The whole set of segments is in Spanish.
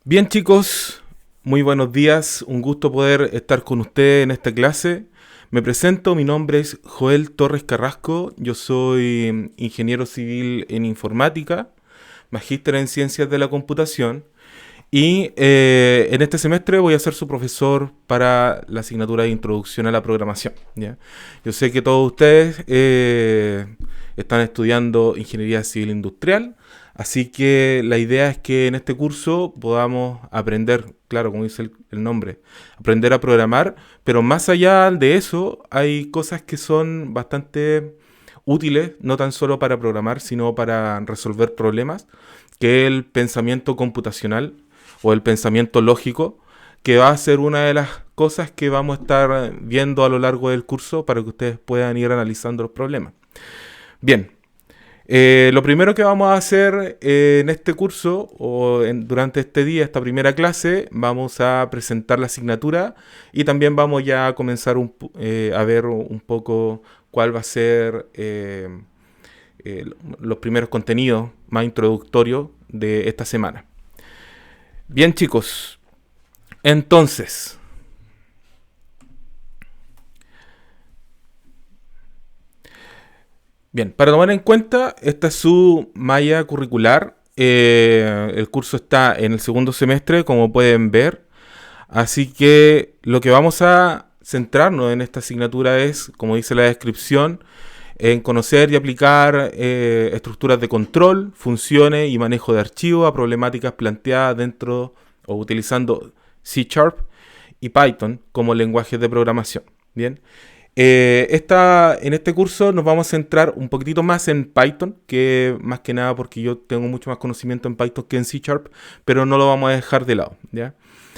Bien chicos, muy buenos días, un gusto poder estar con ustedes en esta clase. Me presento, mi nombre es Joel Torres Carrasco, yo soy ingeniero civil en informática, magíster en ciencias de la computación y en este semestre voy a ser su profesor para la asignatura de introducción a la programación. ¿Ya? Yo sé que todos ustedes están estudiando ingeniería civil industrial, así que la idea es que en este curso podamos aprender, claro, como dice el nombre, aprender a programar, pero más allá de eso hay cosas que son bastante útiles, no tan solo para programar, sino para resolver problemas, que es el pensamiento computacional o el pensamiento lógico, que va a ser una de las cosas que vamos a estar viendo a lo largo del curso para que ustedes puedan ir analizando los problemas. Bien, lo primero que vamos a hacer en este curso o durante este día, esta primera clase, vamos a presentar la asignatura y también vamos ya a comenzar a ver un poco cuál va a ser los primeros contenidos más introductorios de esta semana. Bien chicos, entonces, bien, para tomar en cuenta, esta es su malla curricular. El curso está en el segundo semestre, como pueden ver. Así que lo que vamos a centrarnos en esta asignatura es, como dice la descripción, en conocer y aplicar estructuras de control, funciones y manejo de archivos a problemáticas planteadas dentro o utilizando C Sharp y Python como lenguajes de programación. Bien. En este curso nos vamos a centrar un poquitito más en Python, que más que nada porque yo tengo mucho más conocimiento en Python que en C Sharp, pero no lo vamos a dejar de lado, ¿ya?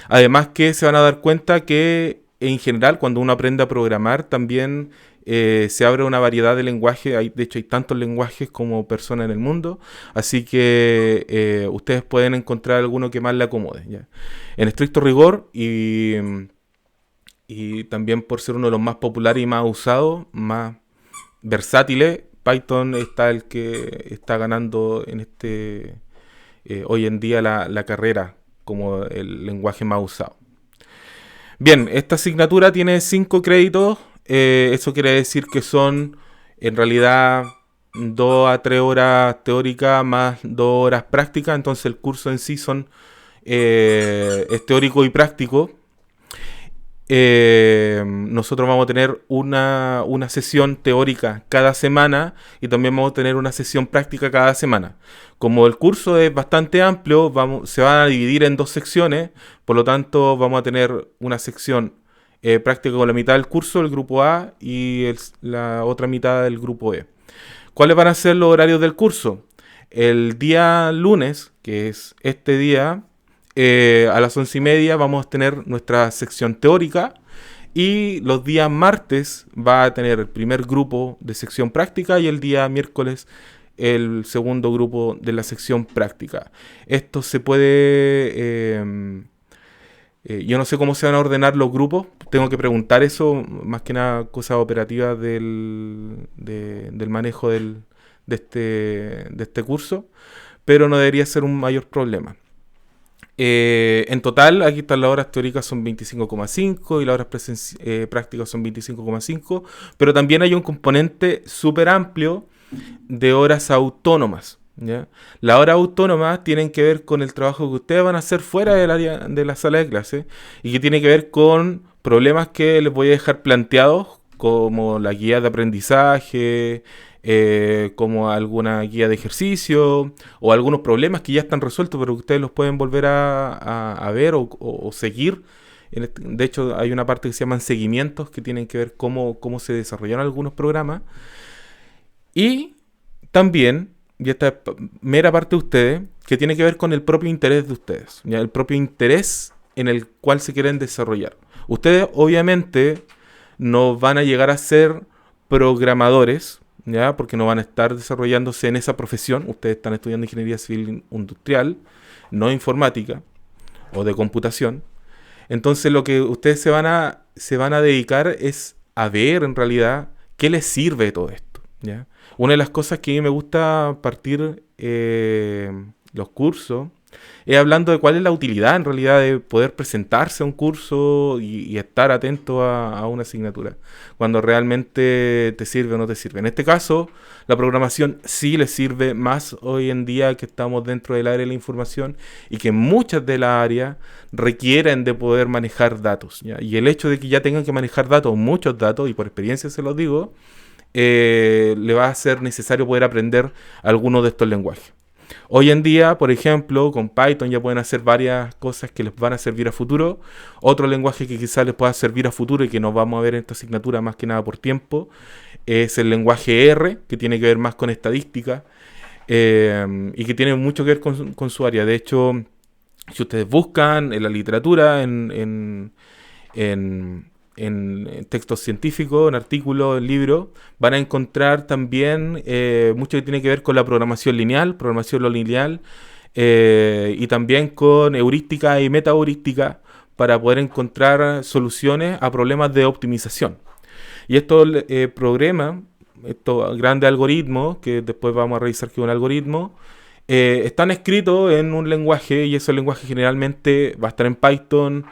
Además que se van a dar cuenta que en general cuando uno aprende a programar también se abre una variedad de lenguajes, de hecho hay tantos lenguajes como personas en el mundo, así que ustedes pueden encontrar alguno que más le acomode, ¿ya? En estricto rigor y también por ser uno de los más populares y más usados, más versátiles, Python está el que está ganando en hoy en día la carrera como el lenguaje más usado. Bien, esta asignatura tiene 5 créditos, eso quiere decir que son en realidad 2 a 3 horas teóricas más 2 horas prácticas, entonces el curso en sí es teórico y práctico. Nosotros vamos a tener una sesión teórica cada semana y también vamos a tener una sesión práctica cada semana. Como el curso es bastante amplio, se van a dividir en 2 secciones, por lo tanto vamos a tener una sección práctica con la mitad del curso, el grupo A, y la otra mitad del grupo E. ¿Cuáles van a ser los horarios del curso? El día lunes, que es este día, a las 11:30 vamos a tener nuestra sección teórica y los días martes va a tener el primer grupo de sección práctica y el día miércoles el segundo grupo de la sección práctica. Esto se puede... yo no sé cómo se van a ordenar los grupos, tengo que preguntar eso, más que nada cosas operativas del manejo de este curso, pero no debería ser un mayor problema. En total, aquí están las horas teóricas son 25,5 y las horas prácticas son 25,5, pero también hay un componente súper amplio de horas autónomas. ¿Ya? Las horas autónomas tienen que ver con el trabajo que ustedes van a hacer fuera del área de la sala de clase y que tiene que ver con problemas que les voy a dejar planteados como la guía de aprendizaje, como alguna guía de ejercicio o algunos problemas que ya están resueltos pero que ustedes los pueden volver a ver o seguir. De hecho, hay una parte que se llaman seguimientos que tienen que ver cómo se desarrollaron algunos programas. Y también, y esta es mera parte de ustedes, que tiene que ver con el propio interés de ustedes, ¿ya? El propio interés en el cual se quieren desarrollar. Ustedes obviamente no van a llegar a ser programadores, ¿ya? Porque no van a estar desarrollándose en esa profesión. Ustedes están estudiando ingeniería civil industrial, no informática o de computación. Entonces lo que ustedes se van a dedicar es a ver en realidad qué les sirve de todo esto, ¿ya? Una de las cosas que a mí me gusta partir los cursos es hablando de cuál es la utilidad en realidad de poder presentarse a un curso y estar atento a una asignatura, cuando realmente te sirve o no te sirve. En este caso, la programación sí le sirve más hoy en día que estamos dentro del área de la información y que muchas de las áreas requieren de poder manejar datos, ¿ya? Y el hecho de que ya tengan que manejar datos, muchos datos, y por experiencia se los digo, le va a ser necesario poder aprender algunos de estos lenguajes. Hoy en día, por ejemplo, con Python ya pueden hacer varias cosas que les van a servir a futuro. Otro lenguaje que quizás les pueda servir a futuro y que nos vamos a ver en esta asignatura más que nada por tiempo es el lenguaje R, que tiene que ver más con estadística y que tiene mucho que ver con su área. De hecho, si ustedes buscan en la literatura, en textos científicos, en artículos, en libros, van a encontrar también mucho que tiene que ver con la programación no lineal, y también con heurística y metaheurística para poder encontrar soluciones a problemas de optimización. Y estos estos grandes algoritmos, que después vamos a revisar qué es un algoritmo, están escritos en un lenguaje, y ese lenguaje generalmente va a estar en Python,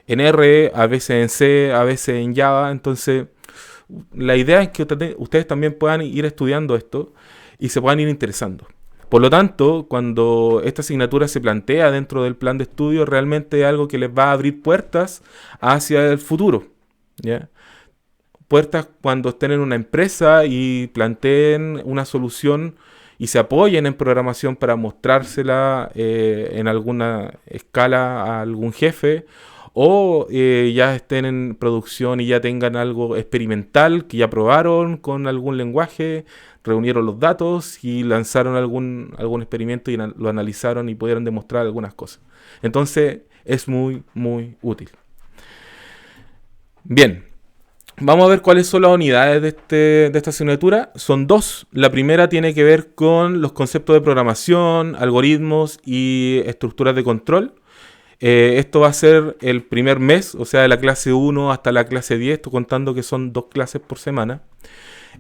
en R, a veces en C, a veces en Java. Entonces, la idea es que ustedes también puedan ir estudiando esto y se puedan ir interesando. Por lo tanto, cuando esta asignatura se plantea dentro del plan de estudio, realmente es algo que les va a abrir puertas hacia el futuro, ¿ya? Puertas cuando estén en una empresa y planteen una solución y se apoyen en programación para mostrársela en alguna escala a algún jefe, o ya estén en producción y ya tengan algo experimental que ya probaron con algún lenguaje, reunieron los datos y lanzaron algún experimento y lo analizaron y pudieron demostrar algunas cosas. Entonces es muy, muy útil. Bien, vamos a ver cuáles son las unidades de esta asignatura. Son dos. La primera tiene que ver con los conceptos de programación, algoritmos y estructuras de control. Esto va a ser el primer mes, o sea, de la clase 1 hasta la clase 10, estoy contando que son 2 clases por semana.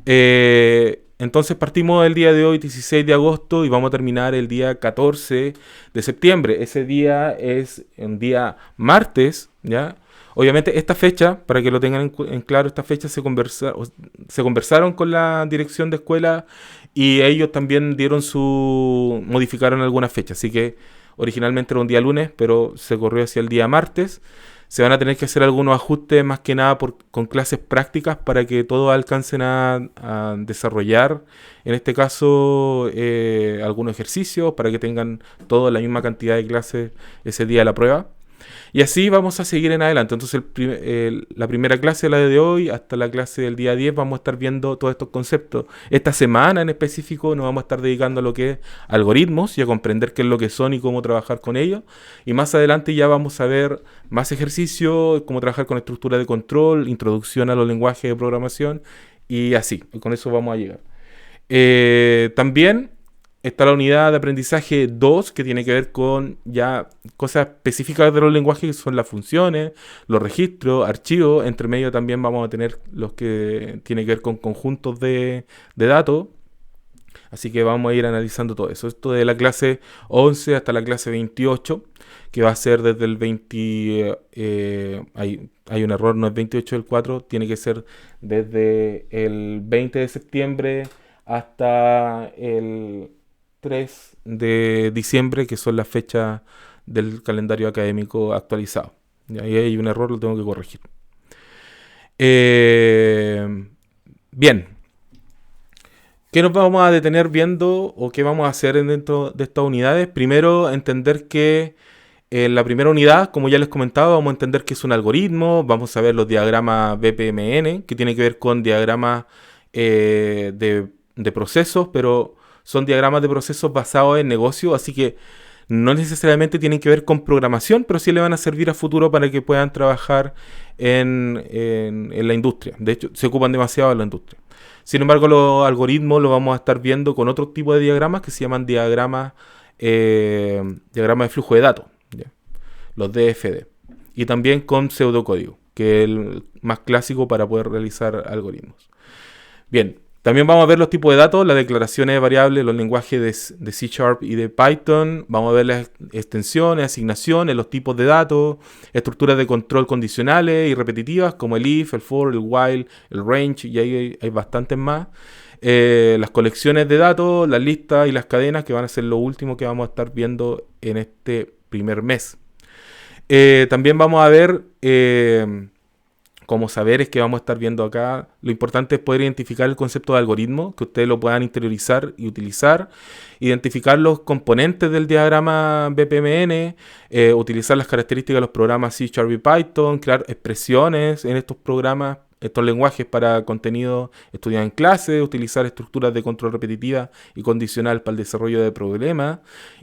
Entonces partimos el día de hoy, 16 de agosto, y vamos a terminar el día 14 de septiembre. Ese día es un día martes, ¿ya? Obviamente esta fecha, para que lo tengan en claro, esta fecha se conversaron con la dirección de escuela y ellos también modificaron algunas fechas, así que originalmente era un día lunes, pero se corrió hacia el día martes. Se van a tener que hacer algunos ajustes, más que nada con clases prácticas, para que todos alcancen a desarrollar, en este caso, algunos ejercicios, para que tengan toda la misma cantidad de clases ese día de la prueba. Y así vamos a seguir en adelante. Entonces la primera clase, la de hoy, hasta la clase del día 10, vamos a estar viendo todos estos conceptos. Esta semana en específico nos vamos a estar dedicando a lo que es algoritmos y a comprender qué es lo que son y cómo trabajar con ellos. Y más adelante ya vamos a ver más ejercicios, cómo trabajar con estructura de control, introducción a los lenguajes de programación, y así. Con eso vamos a llegar. También está la unidad de aprendizaje 2, que tiene que ver con ya cosas específicas de los lenguajes, que son las funciones, los registros, archivos. Entre medio también vamos a tener los que tienen que ver con conjuntos de datos. Así que vamos a ir analizando todo eso. Esto de la clase 11 hasta la clase 28, que va a ser desde el 20... hay un error, no es 28 del 4, tiene que ser desde el 20 de septiembre hasta el 3 de diciembre, que son las fechas del calendario académico actualizado. Y ahí hay un error, lo tengo que corregir. Bien. ¿Qué nos vamos a detener viendo o qué vamos a hacer dentro de estas unidades? Primero, entender que en la primera unidad, como ya les comentaba, vamos a entender que es un algoritmo. Vamos a ver los diagramas BPMN, que tiene que ver con diagramas de procesos, pero son diagramas de procesos basados en negocios, así que no necesariamente tienen que ver con programación, pero sí le van a servir a futuro para que puedan trabajar en la industria. De hecho, se ocupan demasiado en la industria. Sin embargo, los algoritmos los vamos a estar viendo con otro tipo de diagramas que se llaman diagramas de flujo de datos, ¿ya? Los DFD. Y también con pseudocódigo, que es el más clásico para poder realizar algoritmos. Bien. También vamos a ver los tipos de datos, las declaraciones de variables, los lenguajes de C# y de Python. Vamos a ver las extensiones, asignaciones, los tipos de datos, estructuras de control condicionales y repetitivas como el if, el for, el while, el range, y ahí hay bastantes más. Las colecciones de datos, las listas y las cadenas, que van a ser lo último que vamos a estar viendo en este primer mes. También vamos a ver... como saberes que vamos a estar viendo acá, lo importante es poder identificar el concepto de algoritmo, que ustedes lo puedan interiorizar y utilizar, identificar los componentes del diagrama BPMN, utilizar las características de los programas C# y Python, crear expresiones en estos programas, estos lenguajes para contenido estudiado en clase, utilizar estructuras de control repetitiva y condicional para el desarrollo de problemas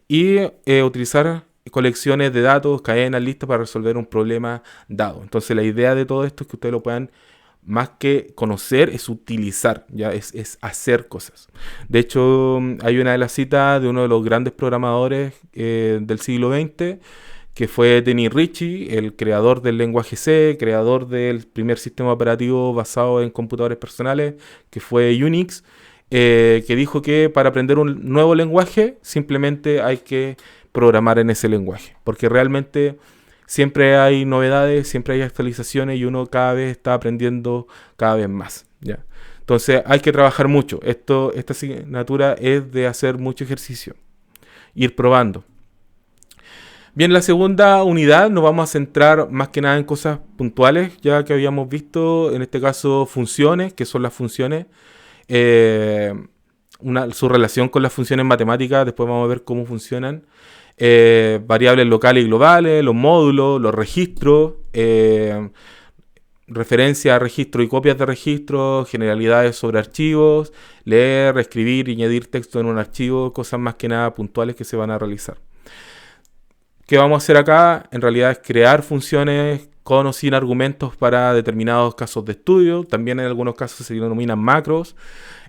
y utilizar colecciones de datos, cadenas, listas para resolver un problema dado. Entonces la idea de todo esto es que ustedes lo puedan, más que conocer, es utilizar, ya es hacer cosas. De hecho, hay una de las citas de uno de los grandes programadores del siglo XX, que fue Denny Ritchie, el creador del lenguaje C, creador del primer sistema operativo basado en computadores personales, que fue Unix, que dijo que para aprender un nuevo lenguaje simplemente hay que programar en ese lenguaje, porque realmente siempre hay novedades, siempre hay actualizaciones y uno cada vez está aprendiendo cada vez más, ¿ya? Entonces hay que trabajar mucho. Esta asignatura es de hacer mucho ejercicio, ir probando. Bien, la segunda unidad nos vamos a centrar más que nada en cosas puntuales, ya que habíamos visto, en este caso, funciones, que son las funciones, su relación con las funciones matemáticas, después vamos a ver cómo funcionan, variables locales y globales, los módulos, los registros, referencia a registro y copias de registro, generalidades sobre archivos, leer, escribir y añadir texto en un archivo, cosas más que nada puntuales que se van a realizar. ¿Qué vamos a hacer acá? En realidad es crear funciones con o sin argumentos para determinados casos de estudio. También en algunos casos se denominan macros.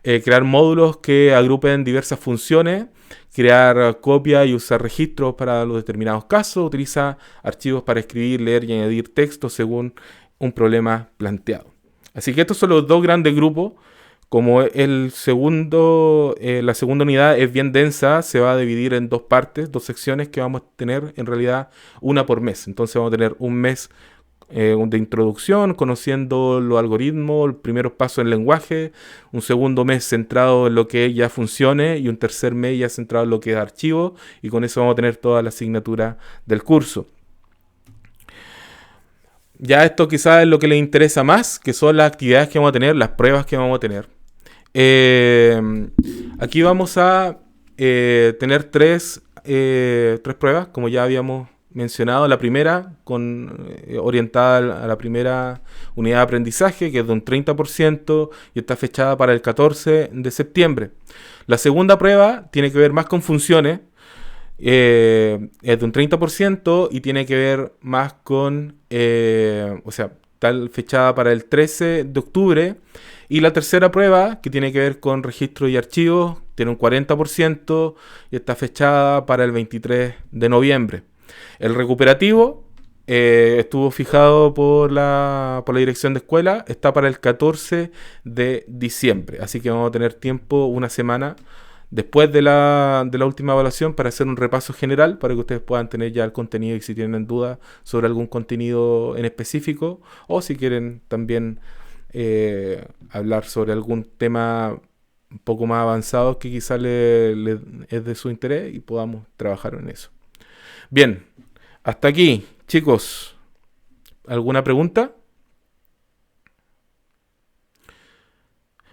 Crear módulos que agrupen diversas funciones. Crear copias y usar registros para los determinados casos. Utiliza archivos para escribir, leer y añadir texto según un problema planteado. Así que estos son los dos grandes grupos. Como la segunda unidad es bien densa, se va a dividir en dos partes, dos secciones que vamos a tener en realidad una por mes. Entonces vamos a tener un mes de introducción, conociendo los algoritmos, los primeros pasos en lenguaje, un segundo mes centrado en lo que ya funcione y un tercer mes ya centrado en lo que es archivo, y con eso vamos a tener toda la asignatura del curso. Ya esto quizás es lo que les interesa más, que son las actividades que vamos a tener, las pruebas que vamos a tener. Aquí vamos a tener tres pruebas, como ya habíamos mencionado. La primera, orientada a la primera unidad de aprendizaje, que es de un 30% y está fechada para el 14 de septiembre. La segunda prueba tiene que ver más con funciones, es de un 30% y tiene que ver más con, está fechada para el 13 de octubre. Y la tercera prueba, que tiene que ver con registros y archivos, tiene un 40% y está fechada para el 23 de noviembre. El recuperativo estuvo fijado por la dirección de escuela, está para el 14 de diciembre. Así que vamos a tener tiempo, una semana después de la última evaluación, para hacer un repaso general, para que ustedes puedan tener ya el contenido y si tienen dudas sobre algún contenido en específico, o si quieren también hablar sobre algún tema un poco más avanzado que quizás es de su interés y podamos trabajar en eso. Bien, hasta aquí, chicos. ¿Alguna pregunta?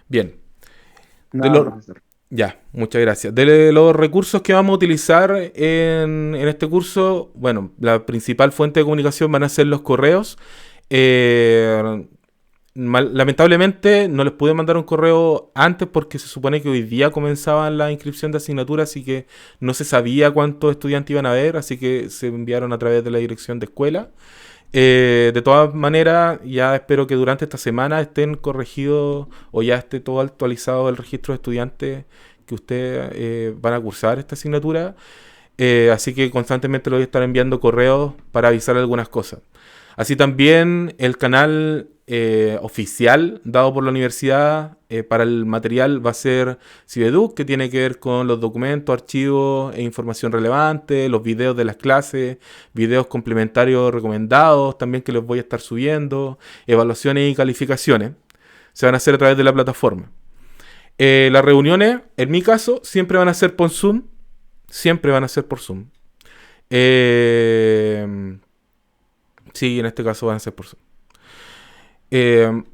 Bien. No, profesor. Ya, muchas gracias. De los recursos que vamos a utilizar en este curso, bueno, la principal fuente de comunicación van a ser los correos. Lamentablemente no les pude mandar un correo antes porque se supone que hoy día comenzaba la inscripción de asignatura, así que no se sabía cuántos estudiantes iban a haber, así que se enviaron a través de la dirección de escuela. De todas maneras, ya espero que durante esta semana estén corregidos o ya esté todo actualizado el registro de estudiantes que ustedes van a cursar esta asignatura. Así que constantemente les voy a estar enviando correos para avisar algunas cosas. Así también el canal oficial dado por la universidad para el material va a ser Cibeduc, que tiene que ver con los documentos, archivos e información relevante, los videos de las clases, videos complementarios recomendados también que les voy a estar subiendo, evaluaciones y calificaciones. Se van a hacer a través de la plataforma. Las reuniones, en mi caso, siempre van a ser por Zoom. Siempre van a ser por Zoom. Sí, en este caso van a ser por Zoom.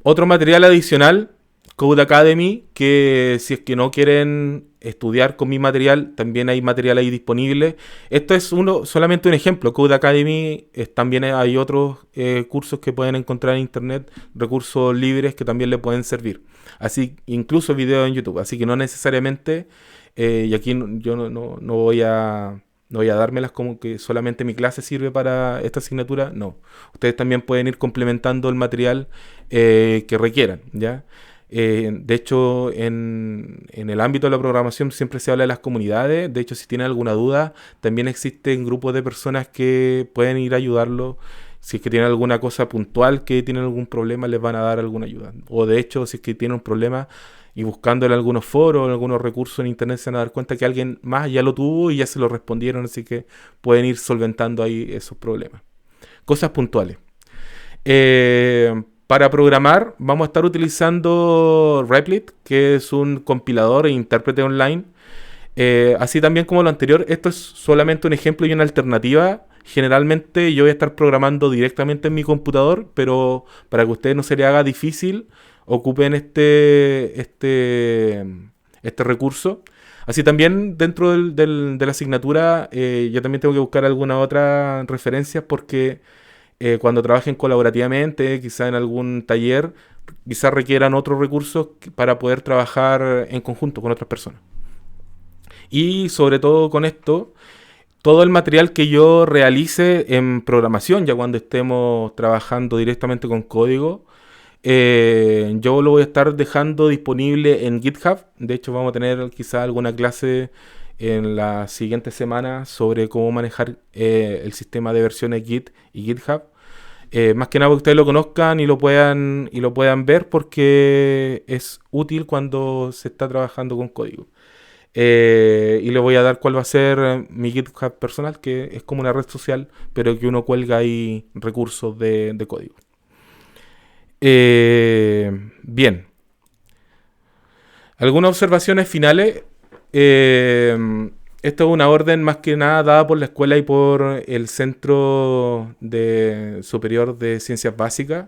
Otro material adicional, Codecademy, que si es que no quieren estudiar con mi material, también hay material ahí disponible. Esto es solamente un ejemplo. Codecademy, también hay otros cursos que pueden encontrar en internet, recursos libres que también le pueden servir. Así, incluso videos en YouTube. Así que no necesariamente, y aquí yo no voy a dármelas como que solamente mi clase sirve para esta asignatura. No. Ustedes también pueden ir complementando el material que requieran, ¿ya? De hecho, en el ámbito de la programación siempre se habla de las comunidades. De hecho, si tienen alguna duda, también existen grupos de personas que pueden ir a ayudarlo. Si es que tienen alguna cosa puntual, que tienen algún problema, les van a dar alguna ayuda. O de hecho, si es que tienen un problema y buscando en algunos foros, en algunos recursos en internet, se van a dar cuenta que alguien más ya lo tuvo y ya se lo respondieron, así que pueden ir solventando ahí esos problemas. Cosas puntuales. Para programar vamos a estar utilizando Replit, que es un compilador e intérprete online. Así también como lo anterior, esto es solamente un ejemplo y una alternativa. Generalmente yo voy a estar programando directamente en mi computador, pero para que a ustedes no se les haga difícil, ocupen este recurso. Así también dentro de la asignatura yo también tengo que buscar alguna otra referencia porque cuando trabajen colaborativamente, quizá en algún taller, quizás requieran otros recursos para poder trabajar en conjunto con otras personas. Y sobre todo con esto, todo el material que yo realice en programación, ya cuando estemos trabajando directamente con código, yo lo voy a estar dejando disponible en GitHub. De hecho, vamos a tener quizá alguna clase en la siguiente semana sobre cómo manejar el sistema de versiones Git y GitHub. Más que nada que ustedes lo conozcan y lo puedan ver porque es útil cuando se está trabajando con código. Y le voy a dar cuál va a ser mi GitHub personal, que es como una red social, pero que uno cuelga ahí recursos de código. Bien. ¿Algunas observaciones finales? Esto es una orden más que nada dada por la escuela y por el Centro Superior de Ciencias Básicas.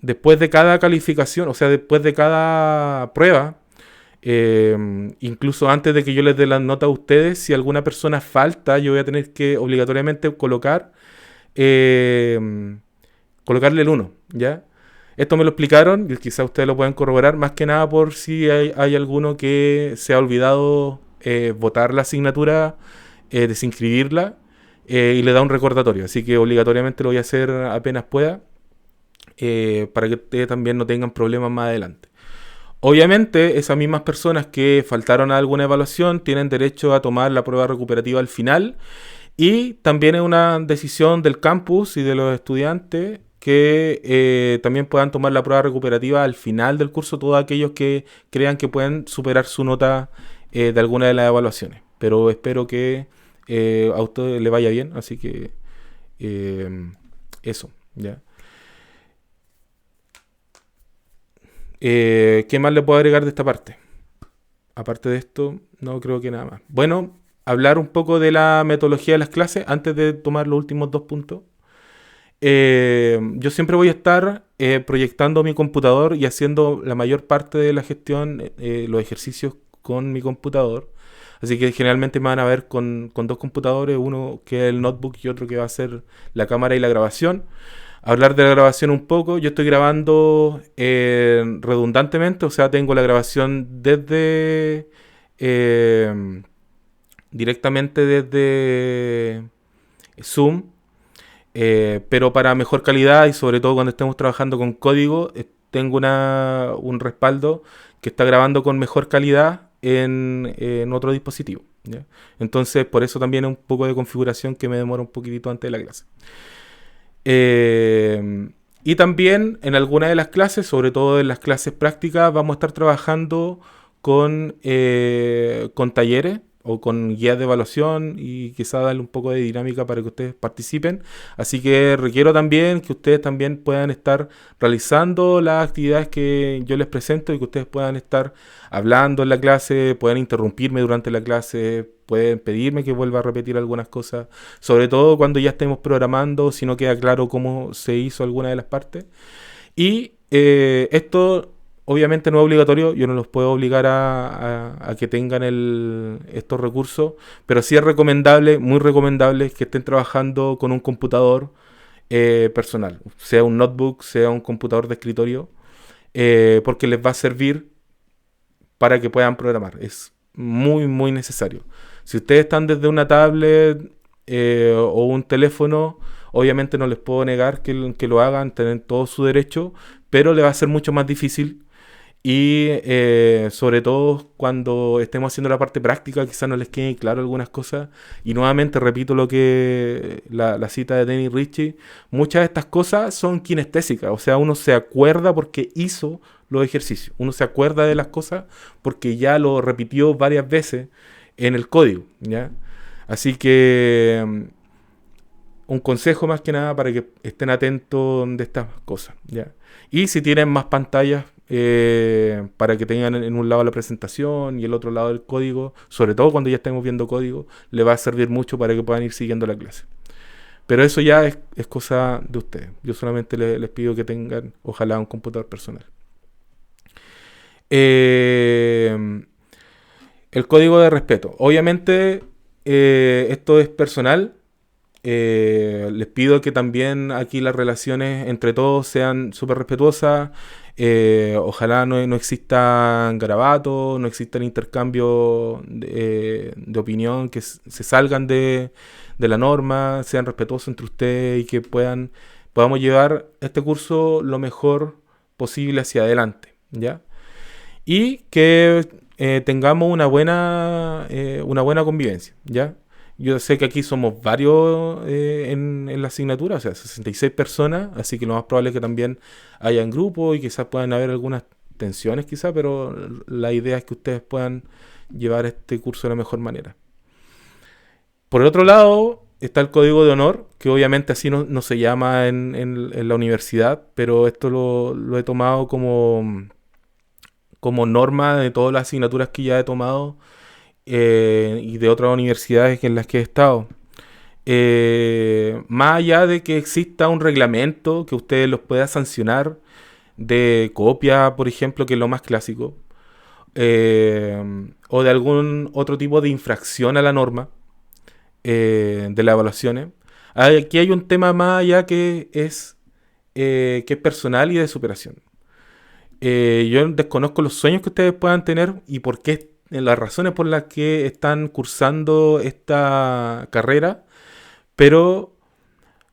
Después de cada calificación, o sea, después de cada prueba, incluso antes de que yo les dé las notas a ustedes, si alguna persona falta, yo voy a tener que obligatoriamente colocarle el 1, ¿ya? Esto me lo explicaron y quizá ustedes lo puedan corroborar, más que nada por si hay alguno que se ha olvidado votar la asignatura, desinscribirla, y le da un recordatorio. Así que obligatoriamente lo voy a hacer apenas pueda, para que ustedes también no tengan problemas más adelante. Obviamente, esas mismas personas que faltaron a alguna evaluación tienen derecho a tomar la prueba recuperativa al final, y también es una decisión del campus y de los estudiantes que también puedan tomar la prueba recuperativa al final del curso, todos aquellos que crean que pueden superar su nota de alguna de las evaluaciones. Pero espero que a usted le vaya bien, así que eso, ¿ya? ¿Qué más le puedo agregar de esta parte? Aparte de esto, no creo que nada más. Bueno, hablar un poco de la metodología de las clases antes de tomar los últimos 2 puntos. Yo siempre voy a estar proyectando mi computador y haciendo la mayor parte de la gestión, los ejercicios con mi computador. Así que generalmente me van a ver con 2 computadores, uno que es el notebook y otro que va a ser la cámara y la grabación. Hablar de la grabación un poco. Yo estoy grabando redundantemente, o sea, tengo la grabación desde directamente desde Zoom, pero para mejor calidad y sobre todo cuando estemos trabajando con código, tengo un respaldo que está grabando con mejor calidad en otro dispositivo, ¿ya? Entonces por eso también es un poco de configuración que me demora un poquitito antes de la clase. Y también en algunas de las clases, sobre todo en las clases prácticas, vamos a estar trabajando con talleres o con guías de evaluación y quizá darle un poco de dinámica para que ustedes participen. Así que requiero también que ustedes también puedan estar realizando las actividades que yo les presento y que ustedes puedan estar hablando en la clase, pueden interrumpirme durante la clase, pueden pedirme que vuelva a repetir algunas cosas, sobre todo cuando ya estemos programando, si no queda claro cómo se hizo alguna de las partes. Y esto obviamente no es obligatorio, yo no los puedo obligar a que tengan estos recursos, pero sí es recomendable, muy recomendable, que estén trabajando con un computador personal, sea un notebook, sea un computador de escritorio, porque les va a servir para que puedan programar. Es muy, muy necesario. Si ustedes están desde una tablet o un teléfono, obviamente no les puedo negar que lo hagan, tienen todo su derecho, pero le va a ser mucho más difícil y sobre todo cuando estemos haciendo la parte práctica, quizás no les queden claro algunas cosas. Y nuevamente repito lo que la cita de Denis Ritchie, muchas de estas cosas son kinestésicas, o sea, uno se acuerda porque hizo los ejercicios, uno se acuerda de las cosas porque ya lo repitió varias veces en el código, ¿ya? Así que un consejo más que nada para que estén atentos de estas cosas, ¿ya? Y si tienen más pantallas, para que tengan en un lado la presentación y el otro lado el código, sobre todo cuando ya estemos viendo código, le va a servir mucho para que puedan ir siguiendo la clase. Pero eso ya es cosa de ustedes. Yo solamente les pido que tengan, ojalá, un computador personal. El código de respeto. Obviamente, esto es personal. Les pido que también aquí las relaciones entre todos sean súper respetuosas. Ojalá no existan garabatos, no existan intercambios de opinión que se salgan de la norma, sean respetuosos entre ustedes y que podamos llevar este curso lo mejor posible hacia adelante, ¿ya? Y que tengamos una buena convivencia, ¿ya? Yo sé que aquí somos varios en la asignatura, o sea, 66 personas, así que lo más probable es que también hayan grupos y quizás puedan haber algunas tensiones quizás, pero la idea es que ustedes puedan llevar este curso de la mejor manera. Por el otro lado, está el código de honor, que obviamente así no se llama en la universidad, pero esto lo he tomado como norma de todas las asignaturas que ya he tomado y de otras universidades en las que he estado. Más allá de que exista un reglamento que ustedes los pueda sancionar de copia, por ejemplo, que es lo más clásico, o de algún otro tipo de infracción a la norma de las evaluaciones, aquí hay un tema más allá que es personal y de superación. Yo desconozco los sueños que ustedes puedan tener y por qué, las razones por las que están cursando esta carrera, pero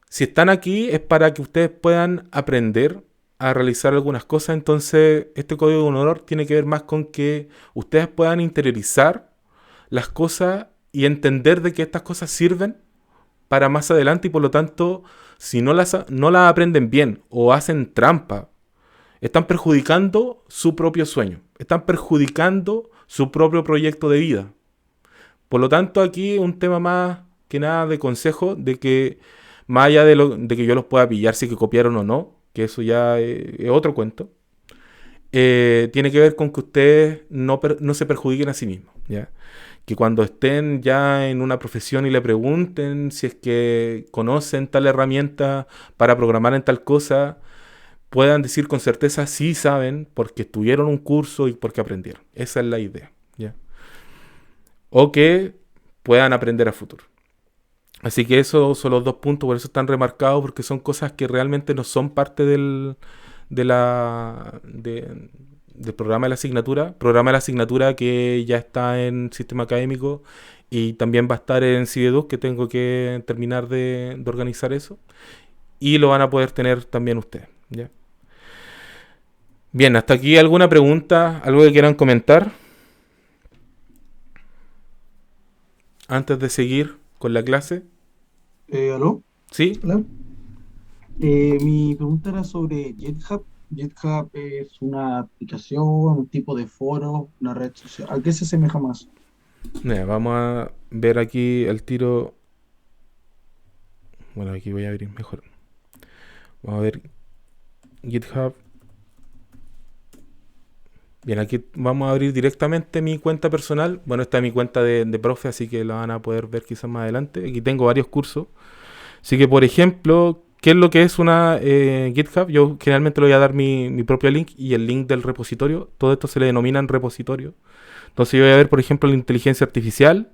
si están aquí es para que ustedes puedan aprender a realizar algunas cosas. Entonces, este código de honor tiene que ver más con que ustedes puedan interiorizar las cosas y entender de que estas cosas sirven para más adelante y por lo tanto, si no las aprenden bien o hacen trampa, están perjudicando su propio sueño, están perjudicando su propio proyecto de vida. Por lo tanto, aquí un tema más que nada de consejo, de que más allá de que yo los pueda pillar si que copiaron o no, que eso ya es otro cuento, tiene que ver con que ustedes no se perjudiquen a sí mismos, ¿ya? Que cuando estén ya en una profesión y le pregunten si es que conocen tal herramienta para programar en tal cosa, puedan decir con certeza sí saben porque estuvieron un curso y porque aprendieron. Esa es la idea, ¿ya? O que puedan aprender a futuro. Así que esos son los dos puntos, por eso están remarcados, porque son cosas que realmente no son parte del programa de la asignatura que ya está en sistema académico y también va a estar en CIDEDUC, que tengo que terminar de organizar eso, y lo van a poder tener también ustedes, ¿ya? Bien, hasta aquí alguna pregunta, algo que quieran comentar antes de seguir con la clase. ¿Aló? ¿Sí? ¿Hola? Mi pregunta era sobre GitHub. GitHub es una aplicación, un tipo de foro, una red social. ¿A qué se asemeja más? Mira, vamos a ver aquí el tiro. Bueno, aquí voy a abrir mejor. Vamos a ver GitHub. Bien, aquí vamos a abrir directamente mi cuenta personal. Bueno, esta es mi cuenta de profe, así que la van a poder ver quizás más adelante. Aquí tengo varios cursos. Así que, por ejemplo, ¿qué es lo que es una GitHub? Yo generalmente le voy a dar mi propio link y el link del repositorio. Todo esto se le denominan repositorio. Entonces yo voy a ver, por ejemplo, la inteligencia artificial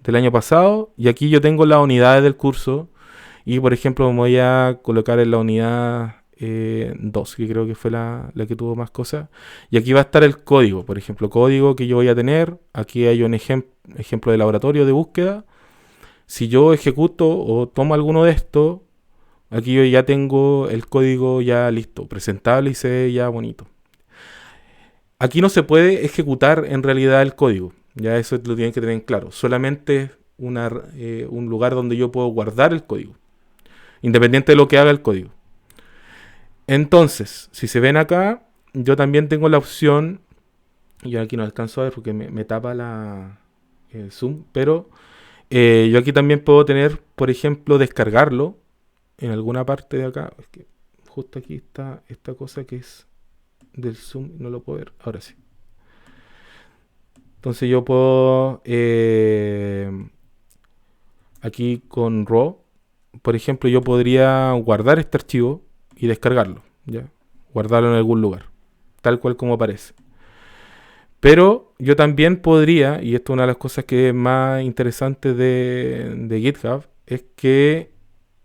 del año pasado. Y aquí yo tengo las unidades del curso. Y, por ejemplo, me voy a colocar en la unidad 2, que creo que fue la que tuvo más cosas. Y aquí va a estar el código, por ejemplo, código que yo voy a tener. Aquí hay un ejemplo de laboratorio de búsqueda. Si yo ejecuto o tomo alguno de estos, aquí yo ya tengo el código ya listo, presentable y se ve ya bonito. Aquí no se puede ejecutar en realidad el código. Ya eso lo tienen que tener en claro. Solamente es un lugar donde yo puedo guardar el código, independiente de lo que haga el código. Entonces, si se ven acá, yo también tengo la opción, yo aquí no alcanzo a ver porque me tapa el zoom, pero yo aquí también puedo tener, por ejemplo, descargarlo en alguna parte de acá. Es que justo aquí está esta cosa que es del zoom, no lo puedo ver, ahora sí. Entonces yo puedo, aquí con RAW, por ejemplo, yo podría guardar este archivo y descargarlo, ¿ya? Guardarlo en algún lugar, tal cual como aparece. Pero yo también podría, y esto es una de las cosas que es más interesantes de GitHub, es que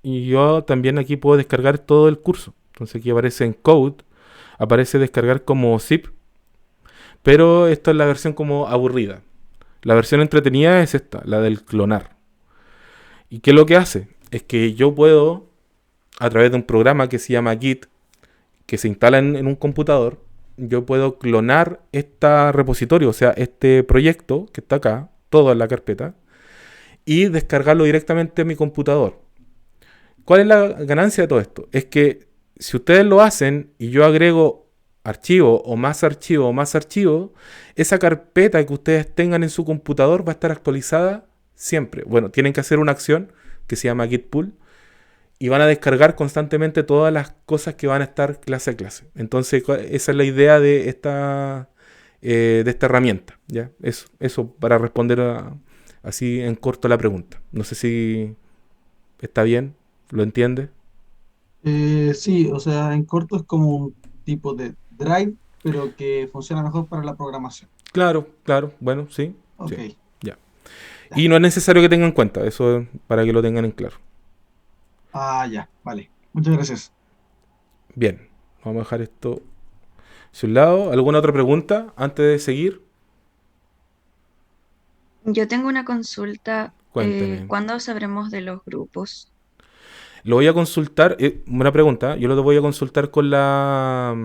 yo también aquí puedo descargar todo el curso. Entonces aquí aparece en Code, aparece descargar como zip, pero esto es la versión como aburrida. La versión entretenida es esta, la del clonar. ¿Y qué es lo que hace? Es que yo puedo, a través de un programa que se llama Git, que se instala en un computador, yo puedo clonar este repositorio, o sea, este proyecto que está acá, todo en la carpeta, y descargarlo directamente a mi computador. ¿Cuál es la ganancia de todo esto? Es que si ustedes lo hacen y yo agrego archivo o más archivo o más archivo, esa carpeta que ustedes tengan en su computador va a estar actualizada siempre. Bueno, tienen que hacer una acción que se llama git pull y van a descargar constantemente todas las cosas que van a estar clase a clase. Entonces, esa es la idea de esta herramienta. ¿Ya? Eso para responder así en corto la pregunta. No sé si está bien, ¿lo entiende? Sí, o sea, en corto es como un tipo de Drive, pero que funciona mejor para la programación. Claro, claro, bueno, sí, Ok, sí, ya. ya. Y no es necesario que tengan en cuenta, eso es para que lo tengan en claro. Ah, ya, vale. Muchas gracias. Bien, vamos a dejar esto a un lado. ¿Alguna otra pregunta antes de seguir? Yo tengo una consulta. Cuénteme. ¿Cuándo sabremos de los grupos? Lo voy a consultar, buena pregunta, yo lo voy a consultar con la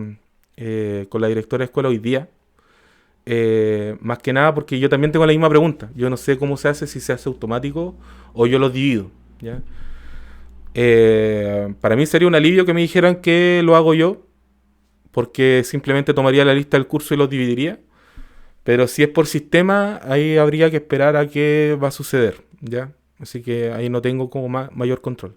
directora de escuela hoy día. Más que nada porque yo también tengo la misma pregunta. Yo no sé cómo se hace, si se hace automático o yo los divido. ¿Ya? Para mí sería un alivio que me dijeran que lo hago yo, porque simplemente tomaría la lista del curso y los dividiría. Pero si es por sistema, ahí habría que esperar a qué va a suceder. ¿Ya? Así que ahí no tengo como mayor control.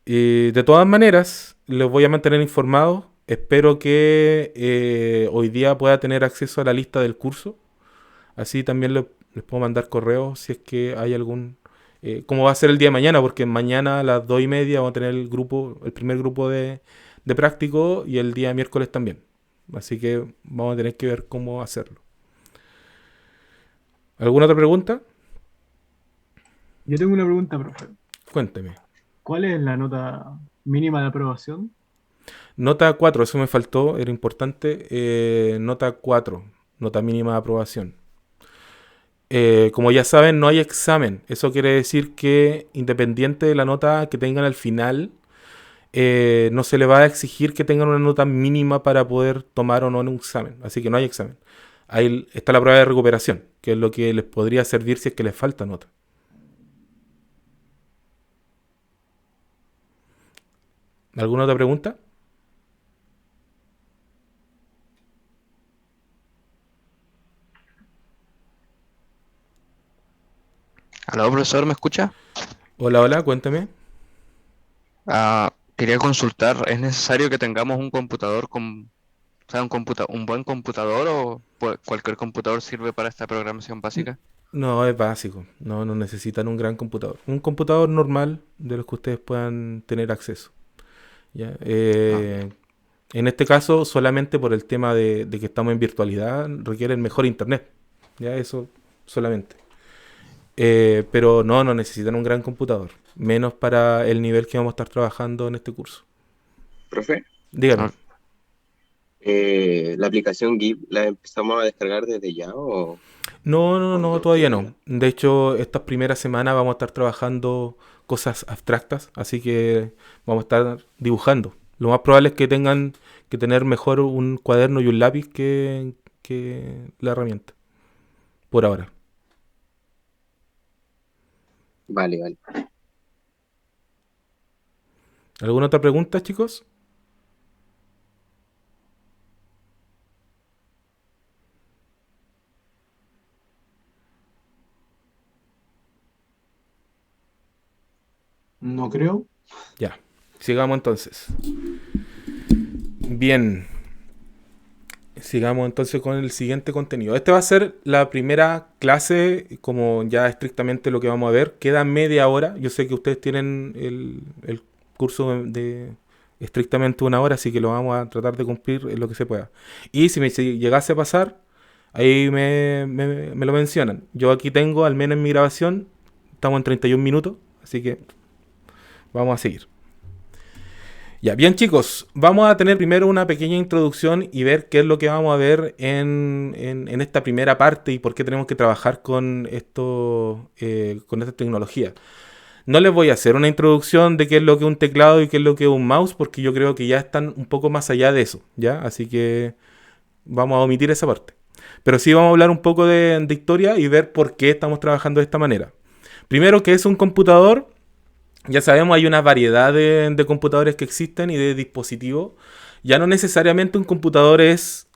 De todas maneras, les voy a mantener informados. Espero que hoy día pueda tener acceso a la lista del curso. Así también les puedo mandar correos si es que hay algún... ¿cómo va a ser el día de mañana? Porque mañana a las 2:30 vamos a tener el primer grupo de práctico y el día miércoles también. Así que vamos a tener que ver cómo hacerlo. ¿Alguna otra pregunta? Yo tengo una pregunta, profe. Cuénteme. ¿Cuál es la nota mínima de aprobación? Nota 4, eso me faltó, era importante. Nota 4, nota mínima de aprobación. Como ya saben, no hay examen. Eso quiere decir que independiente de la nota que tengan al final, no se le va a exigir que tengan una nota mínima para poder tomar o no un examen. Así que no hay examen. Ahí está la prueba de recuperación, que es lo que les podría servir si es que les falta nota. ¿Alguna otra pregunta? Aló, profesor, ¿me escucha? Hola, hola, cuéntame. Quería consultar, ¿es necesario que tengamos un computador o sea, un buen computador o cualquier computador sirve para esta programación N- básica? No, es básico. No, no necesitan un gran computador. Un computador normal de los que ustedes puedan tener acceso. ¿Ya? Ah, En este caso, solamente por el tema de que estamos en virtualidad, requieren mejor internet. Ya, eso solamente. Pero no, no necesitan un gran computador. Menos para el nivel que vamos a estar trabajando en este curso. Profe, Dígame. ah, ¿la aplicación Git la empezamos a descargar desde ya No, no, o no, tenemos todavía que no. verla? De hecho, estas primeras semanas vamos a estar trabajando cosas abstractas, así que vamos a estar dibujando. Lo más probable es que tengan que tener mejor un cuaderno y un lápiz que la herramienta, por ahora. Vale, vale. ¿Alguna otra pregunta, chicos? No creo. Ya, sigamos entonces. Bien, sigamos entonces con el siguiente contenido. Este va a ser la primera clase, como ya estrictamente lo que vamos a ver. Queda media hora. Yo sé que ustedes tienen el curso de estrictamente una hora, así que lo vamos a tratar de cumplir en lo que se pueda. Y si llegase a pasar, ahí me lo mencionan. Yo aquí tengo, al menos en mi grabación, estamos en 31 minutos, así que vamos a seguir. Ya, bien chicos, vamos a tener primero una pequeña introducción y ver qué es lo que vamos a ver en esta primera parte y por qué tenemos que trabajar con esto, con esta tecnología. No les voy a hacer una introducción de qué es lo que es un teclado y qué es lo que es un mouse, porque yo creo que ya están un poco más allá de eso, ¿ya? Así que vamos a omitir esa parte. Pero sí vamos a hablar un poco de historia y ver por qué estamos trabajando de esta manera. Primero, ¿qué es un computador? Ya sabemos, hay una variedad de computadores que existen y de dispositivos. Ya no necesariamente un computador es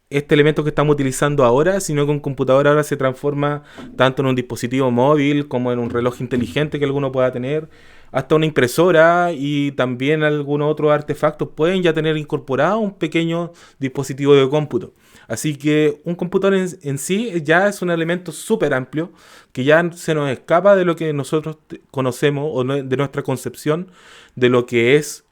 este elemento que estamos utilizando ahora, sino que un computador ahora se transforma tanto en un dispositivo móvil como en un reloj inteligente que alguno pueda tener, hasta una impresora y también algunos otros artefactos pueden ya tener incorporado un pequeño dispositivo de cómputo. Así que un computador en sí ya es un elemento súper amplio que ya se nos escapa de lo que nosotros conocemos o de nuestra concepción de lo que es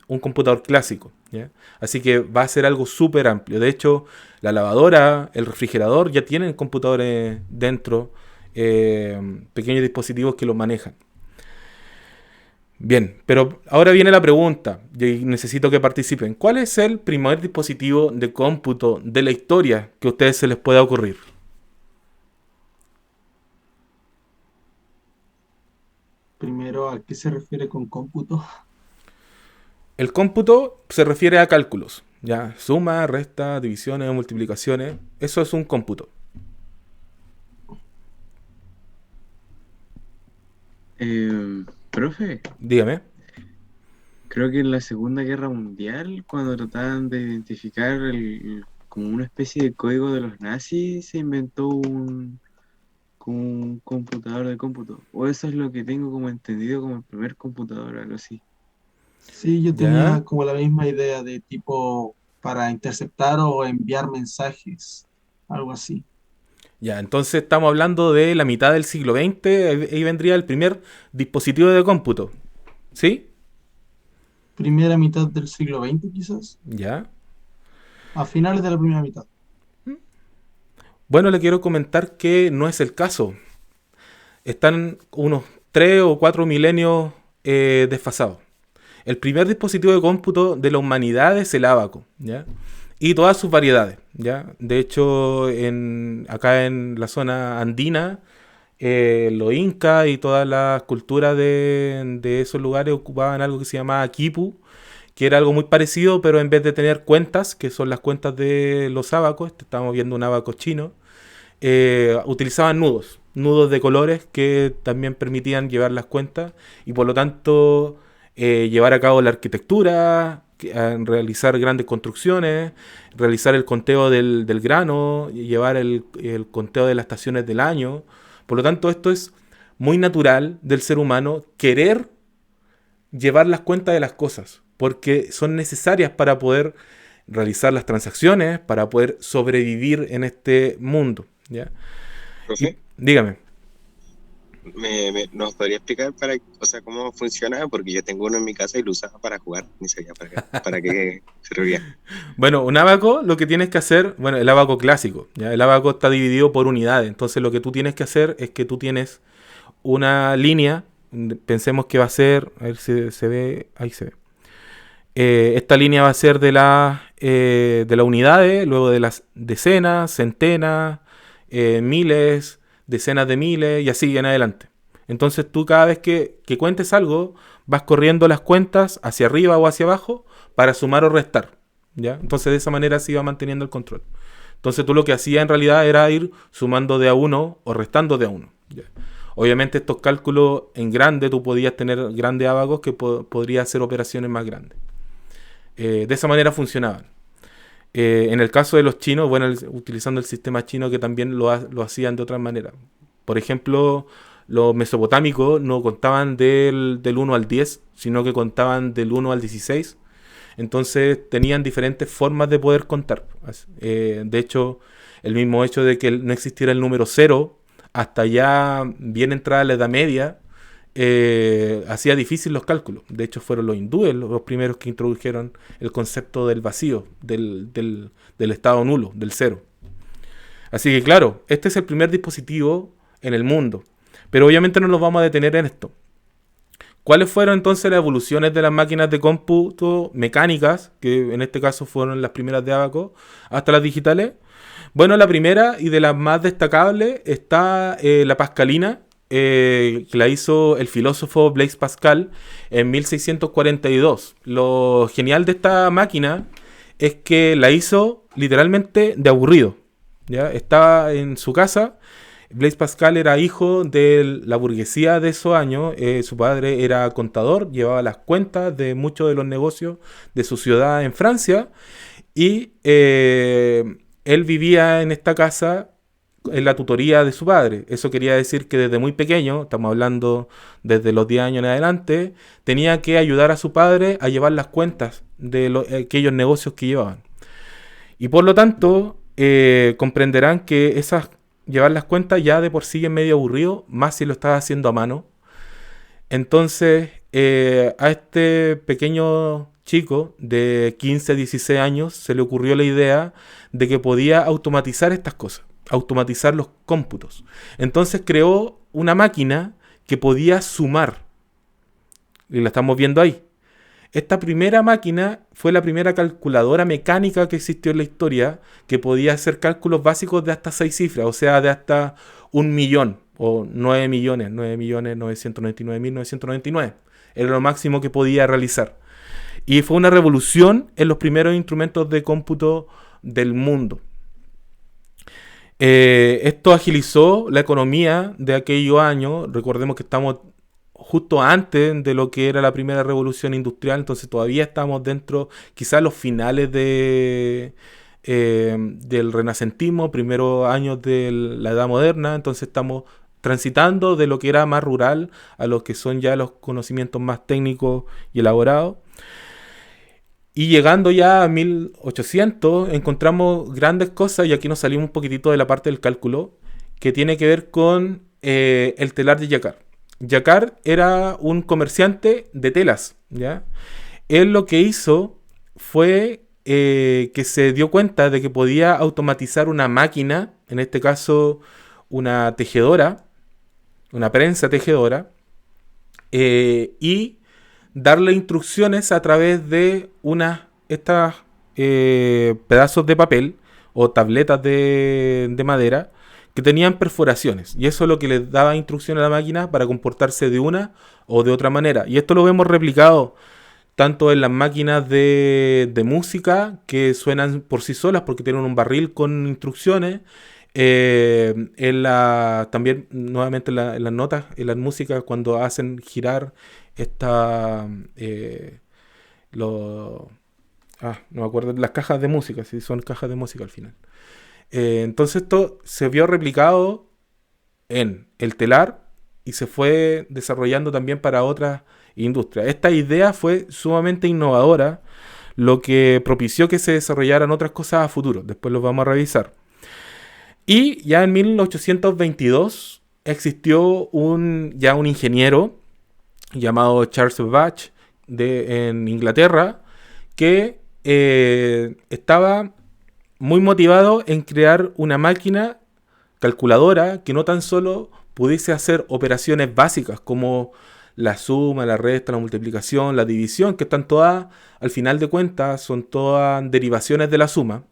un computador clásico, ¿ya? Así que va a ser algo súper amplio. De hecho, la lavadora, el refrigerador ya tienen computadores dentro, pequeños dispositivos que los manejan. Bien, pero ahora viene la pregunta, y necesito que participen. ¿Cuál es el primer dispositivo de cómputo de la historia que a ustedes se les pueda ocurrir? Primero, ¿a qué se refiere con cómputo? El cómputo se refiere a cálculos, ya, suma, resta, divisiones, multiplicaciones. Eso es un cómputo. Profe, Dígame. creo que en la Segunda Guerra Mundial, cuando trataban de identificar como una especie de código de los nazis, se inventó como un computador de cómputo. O eso es lo que tengo como entendido como el primer computador, algo así. Sí, yo ¿Ya? tenía como la misma idea de tipo para interceptar o enviar mensajes, algo así. Ya, entonces estamos hablando de la mitad del siglo XX, ahí vendría el primer dispositivo de cómputo, ¿sí? Primera mitad del siglo XX, quizás, Ya. a finales de la primera mitad. Bueno, le quiero comentar que no es el caso. Están unos 3 o 4 milenios desfasados. El primer dispositivo de cómputo de la humanidad es el ábaco, ¿ya? Y todas sus variedades, ¿ya? De hecho, acá en la zona andina, los incas y todas las culturas de esos lugares ocupaban algo que se llamaba quipu, que era algo muy parecido, pero en vez de tener cuentas, que son las cuentas de los ábacos, estamos viendo un ábaco chino, utilizaban nudos de colores que también permitían llevar las cuentas y por lo tanto llevar a cabo la arquitectura, realizar grandes construcciones, realizar el conteo del grano, llevar el conteo de las estaciones del año. Por lo tanto, esto es muy natural del ser humano, querer llevar las cuentas de las cosas, porque son necesarias para poder realizar las transacciones, para poder sobrevivir en este mundo, ¿ya? Profe, Dígame. ¿nos podría explicar o sea, cómo funciona? Porque yo tengo uno en mi casa y lo usaba para jugar, ni sabía para qué servía. Bueno, un ábaco lo que tienes que hacer, bueno, el ábaco clásico, ¿ya? El ábaco está dividido por unidades, entonces lo que tú tienes que hacer es que tú tienes una línea, pensemos que va a ser, a ver si se ve, ahí se ve. Esta línea va a ser de las unidades, luego de las decenas, centenas, miles, decenas de miles y así en adelante. Entonces tú cada vez que cuentes algo, vas corriendo las cuentas hacia arriba o hacia abajo para sumar o restar, ¿ya? Entonces de esa manera se iba manteniendo el control. Entonces tú lo que hacías en realidad era ir sumando de a uno o restando de a uno, ¿ya? Obviamente estos cálculos en grande, tú podías tener grandes ábacos que podrías hacer operaciones más grandes. De esa manera funcionaban. En el caso de los chinos, bueno, utilizando el sistema chino que también lo hacían de otra manera. Por ejemplo, los mesopotámicos no contaban del 1 al 10, sino que contaban del 1 al 16. Entonces tenían diferentes formas de poder contar. De hecho, el mismo hecho de que no existiera el número 0 hasta ya bien entrada la Edad Media, hacía difícil los cálculos. De hecho, fueron los hindúes los primeros que introdujeron el concepto del vacío, del estado nulo, del cero. Así que claro, este es el primer dispositivo en el mundo. Pero obviamente no nos vamos a detener en esto. ¿Cuáles fueron entonces las evoluciones de las máquinas de cómputo mecánicas, que en este caso fueron las primeras de Abaco, hasta las digitales? Bueno, la primera y de las más destacables está la Pascalina, que la hizo el filósofo Blaise Pascal en 1642. Lo genial de esta máquina es que la hizo literalmente de aburrido, ¿ya? Estaba en su casa. Blaise Pascal era hijo de la burguesía de esos años. Su padre era contador, llevaba las cuentas de muchos de los negocios de su ciudad en Francia, y él vivía en esta casa en la tutoría de su padre. Eso quería decir que desde muy pequeño, estamos hablando desde los 10 años en adelante, tenía que ayudar a su padre a llevar las cuentas de aquellos negocios que llevaban. Y por lo tanto, comprenderán que llevar las cuentas ya de por sí es medio aburrido, más si lo estás haciendo a mano. Entonces, a este pequeño chico de 15, 16 años se le ocurrió la idea de que podía automatizar estas cosas, automatizar los cómputos. Entonces creó una máquina que podía sumar, y la estamos viendo ahí. Esta primera máquina fue la primera calculadora mecánica que existió en la historia, que podía hacer cálculos básicos de hasta 6 cifras, o sea, de hasta 1.000.000 o 9.999.999. Era lo máximo que podía realizar. Y fue una revolución en los primeros instrumentos de cómputo del mundo. Esto agilizó la economía de aquellos años. Recordemos que estamos justo antes de lo que era la primera revolución industrial, entonces todavía estamos dentro, quizás los finales del renacentismo, primeros años de la edad moderna. Entonces estamos transitando de lo que era más rural a lo que son ya los conocimientos más técnicos y elaborados. Y llegando ya a 1800 encontramos grandes cosas, y aquí nos salimos un poquitito de la parte del cálculo, que tiene que ver con el telar de Jacquard. Jacquard era un comerciante de telas, ¿ya? Él lo que hizo fue que se dio cuenta de que podía automatizar una máquina, en este caso una tejedora, una prensa tejedora, y darle instrucciones a través de estas pedazos de papel o tabletas de madera que tenían perforaciones, y eso es lo que les daba instrucción a la máquina para comportarse de una o de otra manera. Y esto lo vemos replicado tanto en las máquinas de música, que suenan por sí solas porque tienen un barril con instrucciones, También, nuevamente, en las notas, en las músicas, cuando hacen girar esta... lo- no me acuerdo, las cajas de música, si son cajas de música al final. Entonces esto se vio replicado en el telar y se fue desarrollando también para otras industrias. Esta idea fue sumamente innovadora, lo que propició que se desarrollaran otras cosas a futuro. Después los vamos a revisar. Y ya en 1822 existió ya un ingeniero llamado Charles Babbage en Inglaterra que estaba muy motivado en crear una máquina calculadora que no tan solo pudiese hacer operaciones básicas como la suma, la resta, la multiplicación, la división, que están todas, al final de cuentas, son todas derivaciones de la suma,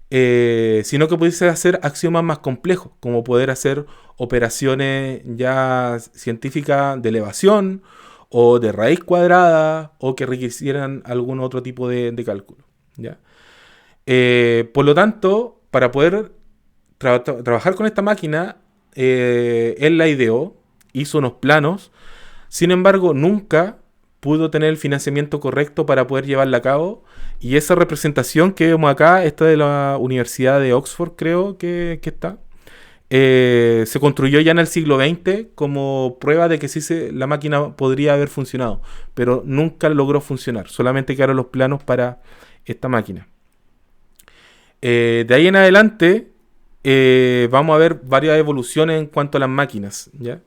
sino que pudiese hacer axiomas más complejos, como poder hacer operaciones ya científicas de elevación o de raíz cuadrada o que requisieran algún otro tipo de cálculo, ¿ya? Por lo tanto, para poder trabajar con esta máquina, él la ideó, hizo unos planos, sin embargo, nunca pudo tener el financiamiento correcto para poder llevarla a cabo. Y esa representación que vemos acá, esta de la Universidad de Oxford, creo que está, se construyó ya en el siglo XX como prueba de que sí la máquina podría haber funcionado, pero nunca logró funcionar, solamente quedaron los planos para esta máquina. De ahí en adelante vamos a ver varias evoluciones en cuanto a las máquinas, ¿ya?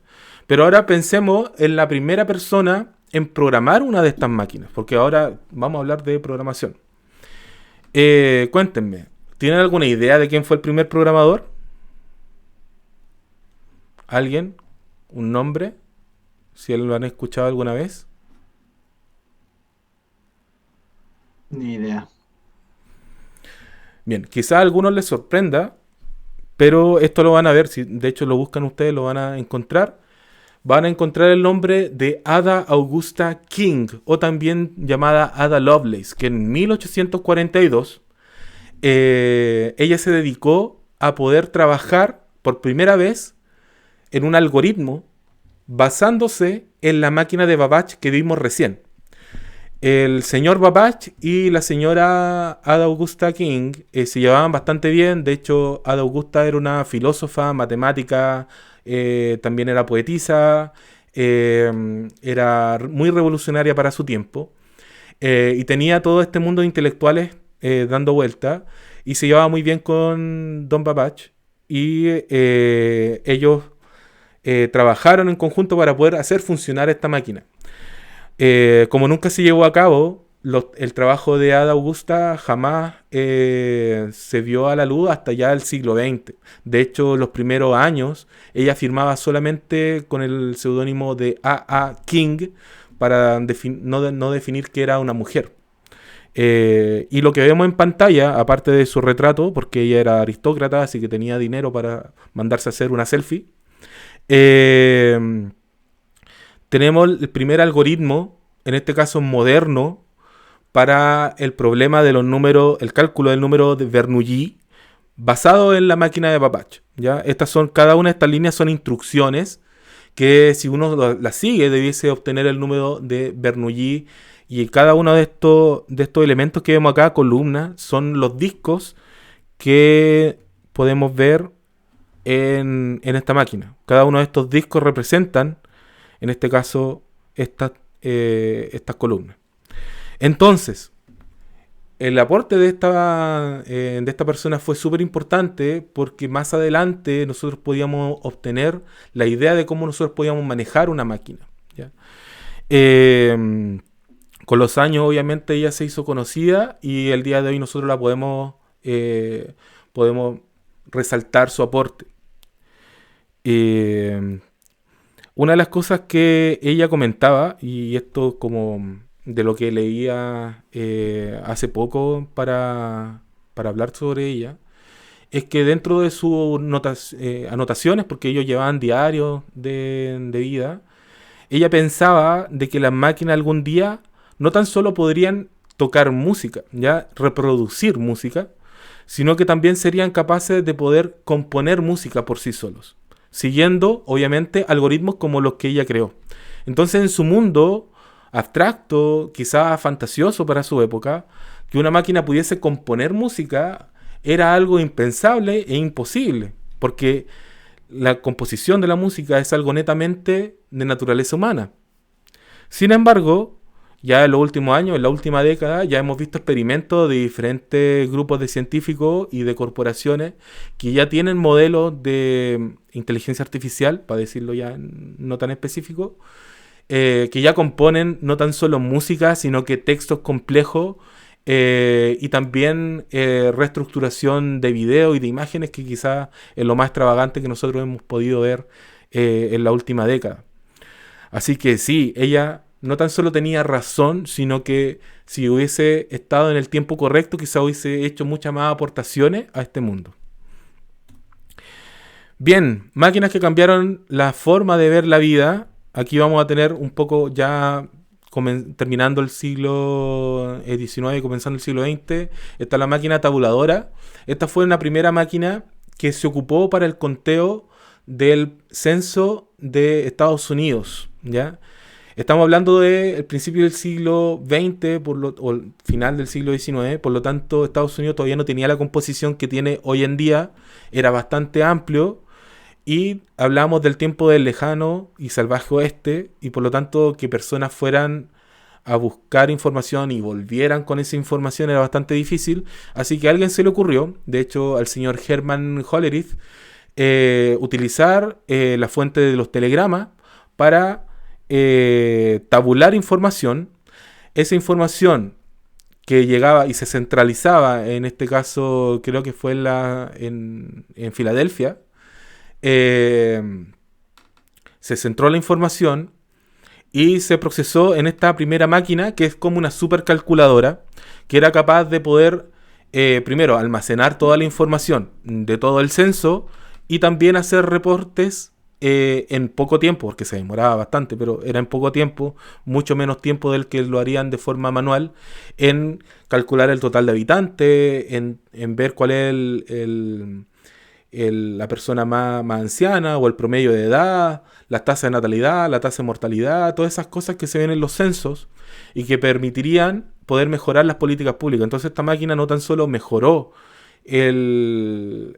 Pero ahora pensemos en la primera persona en programar una de estas máquinas, porque ahora vamos a hablar de programación. Cuéntenme, ¿tienen alguna idea de quién fue el primer programador? ¿Alguien? ¿Un nombre? ¿Si lo han escuchado alguna vez? Ni idea. Bien, quizás a algunos les sorprenda, pero esto lo van a ver, si de hecho lo buscan ustedes, lo van a encontrar. Van a encontrar el nombre de Ada Augusta King, o también llamada Ada Lovelace, que en 1842 ella se dedicó a poder trabajar por primera vez en un algoritmo basándose en la máquina de Babbage que vimos recién. El señor Babbage y la señora Ada Augusta King se llevaban bastante bien. De hecho, Ada Augusta era una filósofa, matemática, también era poetisa, era muy revolucionaria para su tiempo, y tenía todo este mundo de intelectuales dando vuelta, y se llevaba muy bien con Don Babbage, y ellos trabajaron en conjunto para poder hacer funcionar esta máquina. Como nunca se llevó a cabo, el trabajo de Ada Augusta jamás se vio a la luz hasta ya el siglo XX. De hecho, los primeros años ella firmaba solamente con el seudónimo de A.A. King para no definir que era una mujer. Y lo que vemos en pantalla, aparte de su retrato, porque ella era aristócrata, así que tenía dinero para mandarse a hacer una selfie, tenemos el primer algoritmo, en este caso moderno, para el problema de los números, el cálculo del número de Bernoulli, basado en la máquina de Babbage, ¿ya? Cada una de estas líneas son instrucciones que, si uno las sigue, debiese obtener el número de Bernoulli. Y cada uno de estos elementos que vemos acá, columnas, son los discos que podemos ver en esta máquina. Cada uno de estos discos representan, en este caso, estas columnas. Entonces, el aporte de esta persona fue súper importante, porque más adelante nosotros podíamos obtener la idea de cómo nosotros podíamos manejar una máquina, ¿ya? Con los años, obviamente, ella se hizo conocida, y el día de hoy nosotros la podemos resaltar su aporte. Una de las cosas que ella comentaba, y esto como de lo que leía hace poco para hablar sobre ella, es que dentro de sus anotaciones, porque ellos llevaban diarios de vida, ella pensaba de que las máquinas algún día no tan solo podrían tocar música, ya reproducir música, sino que también serían capaces de poder componer música por sí solos, siguiendo, obviamente, algoritmos como los que ella creó. Entonces, en su mundo abstracto, quizás fantasioso para su época, que una máquina pudiese componer música era algo impensable e imposible, porque la composición de la música es algo netamente de naturaleza humana. Sin embargo, ya en los últimos años, en la última década, ya hemos visto experimentos de diferentes grupos de científicos y de corporaciones que ya tienen modelos de inteligencia artificial, para decirlo ya no tan específico, que ya componen no tan solo música, sino que textos complejos y también reestructuración de video y de imágenes, que quizás es lo más extravagante que nosotros hemos podido ver en la última década. Así que sí, ella no tan solo tenía razón, sino que si hubiese estado en el tiempo correcto, quizás hubiese hecho muchas más aportaciones a este mundo. Bien, máquinas que cambiaron la forma de ver la vida. Aquí vamos a tener un poco ya terminando el siglo XIX y comenzando el siglo XX. Está la máquina tabuladora. Esta fue una primera máquina que se ocupó para el conteo del censo de Estados Unidos, ¿ya? Estamos hablando del principio del siglo XX o el final del siglo XIX, por lo tanto Estados Unidos todavía no tenía la composición que tiene hoy en día, era bastante amplio y hablamos del tiempo del lejano y salvaje oeste, y por lo tanto que personas fueran a buscar información y volvieran con esa información era bastante difícil, así que a alguien se le ocurrió, de hecho al señor Herman Hollerith, utilizar la fuente de los telegramas para tabular información. Esa información que llegaba y se centralizaba, en este caso creo que fue en Filadelfia, se centró la información y se procesó en esta primera máquina, que es como una supercalculadora, que era capaz de poder primero almacenar toda la información de todo el censo y también hacer reportes en poco tiempo, porque se demoraba bastante, pero era en poco tiempo, mucho menos tiempo del que lo harían de forma manual, en calcular el total de habitantes, en ver cuál es la persona más anciana o el promedio de edad, la tasa de natalidad, la tasa de mortalidad, todas esas cosas que se ven en los censos y que permitirían poder mejorar las políticas públicas. Entonces esta máquina no tan solo mejoró el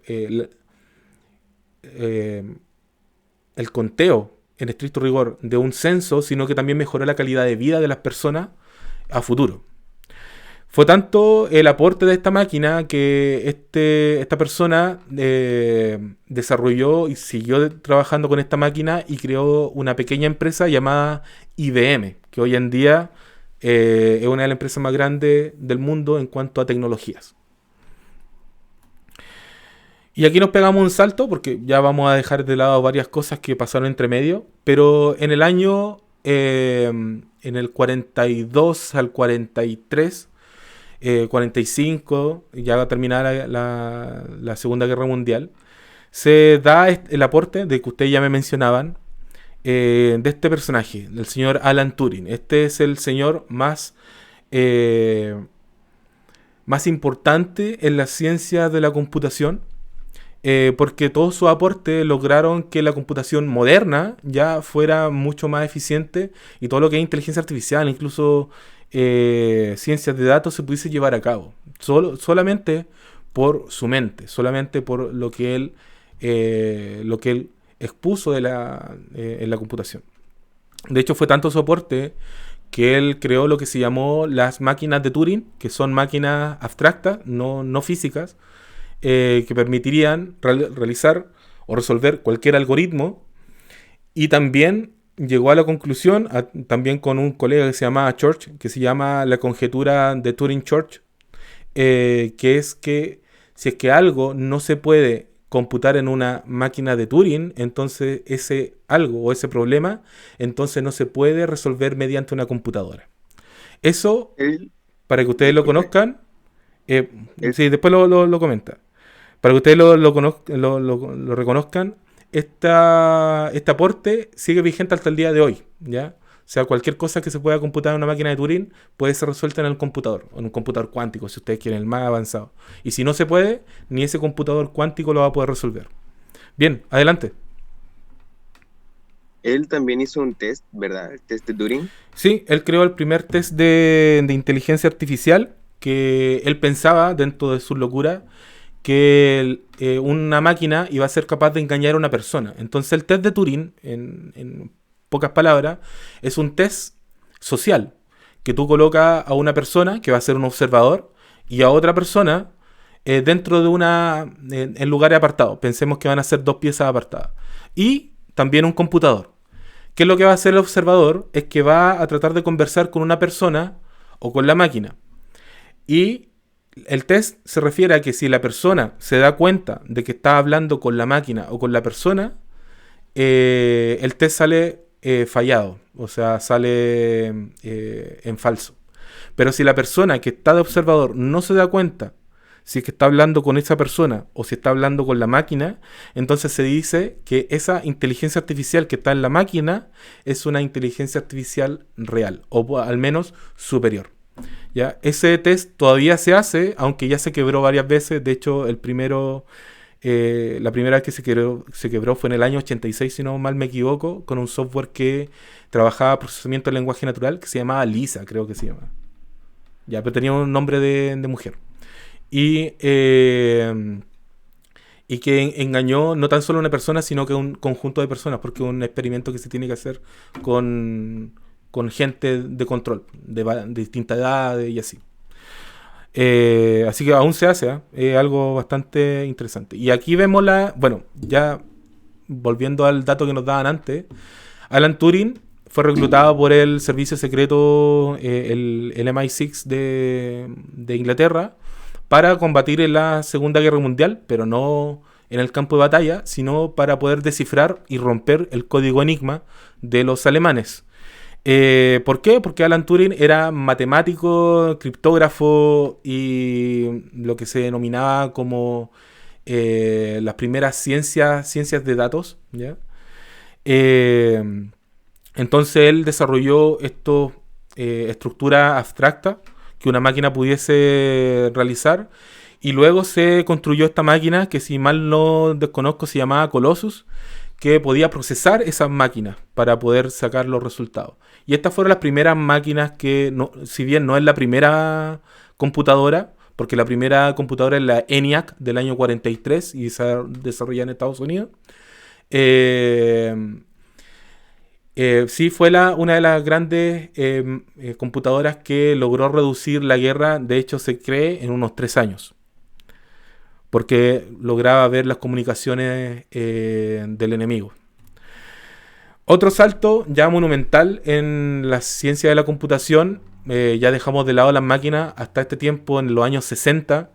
conteo en estricto rigor de un censo, sino que también mejoró la calidad de vida de las personas a futuro. Fue tanto el aporte de esta máquina que esta persona desarrolló y siguió trabajando con esta máquina y creó una pequeña empresa llamada IBM, que hoy en día es una de las empresas más grandes del mundo en cuanto a tecnologías. Y aquí nos pegamos un salto porque ya vamos a dejar de lado varias cosas que pasaron entre medio, pero en el año, en el 42 al 43, 45, ya va a terminar la Segunda Guerra Mundial, se da el aporte de que ustedes ya me mencionaban, de este personaje, del señor Alan Turing. Este es el señor más importante en la ciencia de la computación, porque todos sus aportes lograron que la computación moderna ya fuera mucho más eficiente y todo lo que es inteligencia artificial, incluso ciencias de datos, se pudiese llevar a cabo solamente por su mente, solamente por lo que él expuso en la computación. De hecho, fue tanto su aporte que él creó lo que se llamó las máquinas de Turing, que son máquinas abstractas, no físicas, que permitirían realizar o resolver cualquier algoritmo. Y también llegó a la conclusión, también con un colega que se llamaba Church, que se llama la conjetura de Turing-Church, que es que si es que algo no se puede computar en una máquina de Turing, entonces ese algo o ese problema entonces no se puede resolver mediante una computadora. Eso, para que ustedes lo conozcan, sí, después lo comenta. Para que ustedes lo reconozcan, este aporte sigue vigente hasta el día de hoy, ¿ya? O sea, cualquier cosa que se pueda computar en una máquina de Turing puede ser resuelta en el computador, o en un computador cuántico, si ustedes quieren, el más avanzado. Y si no se puede, ni ese computador cuántico lo va a poder resolver. Bien, adelante. Él también hizo un test, ¿verdad? El test de Turing. Sí, él creó el primer test de inteligencia artificial que él pensaba, dentro de su locura, que una máquina iba a ser capaz de engañar a una persona. Entonces el test de Turing, en pocas palabras, es un test social, que tú colocas a una persona, que va a ser un observador, y a otra persona dentro de en lugares apartados. Pensemos que van a ser dos piezas apartadas. Y también un computador. ¿Qué es lo que va a hacer el observador? Es que va a tratar de conversar con una persona o con la máquina. Y el test se refiere a que si la persona se da cuenta de que está hablando con la máquina o con la persona, el test sale fallado, o sea, sale en falso. Pero si la persona que está de observador no se da cuenta si es que está hablando con esa persona o si está hablando con la máquina, entonces se dice que esa inteligencia artificial que está en la máquina es una inteligencia artificial real, o al menos superior. ¿Ya? Ese test todavía se hace, aunque ya se quebró varias veces. De hecho, la primera vez que se quebró fue en el año 86, si no mal me equivoco, con un software que trabajaba procesamiento del lenguaje natural, que se llamaba Lisa, creo que se llama. Ya, pero tenía un nombre de mujer. Y que engañó no tan solo a una persona, sino que a un conjunto de personas, porque es un experimento que se tiene que hacer con gente de control, de distintas edades y así. Así que aún se hace, ¿eh? Es algo bastante interesante. Y aquí vemos bueno, ya volviendo al dato que nos daban antes, Alan Turing fue reclutado por el servicio secreto, el MI6 de Inglaterra, para combatir en la Segunda Guerra Mundial, pero no en el campo de batalla, sino para poder descifrar y romper el código Enigma de los alemanes. ¿Por qué? Porque Alan Turing era matemático, criptógrafo y lo que se denominaba como las primeras ciencias de datos, ¿ya? Entonces él desarrolló esta estructura abstracta que una máquina pudiese realizar, y luego se construyó esta máquina que, si mal no desconozco, se llamaba Colossus, que podía procesar esas máquinas para poder sacar los resultados. Y estas fueron las primeras máquinas que, si bien no es la primera computadora, porque la primera computadora es la ENIAC del año 43 y se desarrolla en Estados Unidos, sí fue una de las grandes computadoras que logró reducir la guerra. De hecho, se cree en unos 3 años, porque lograba ver las comunicaciones del enemigo. Otro salto ya monumental en la ciencia de la computación, ya dejamos de lado las máquinas hasta este tiempo, en los años 60,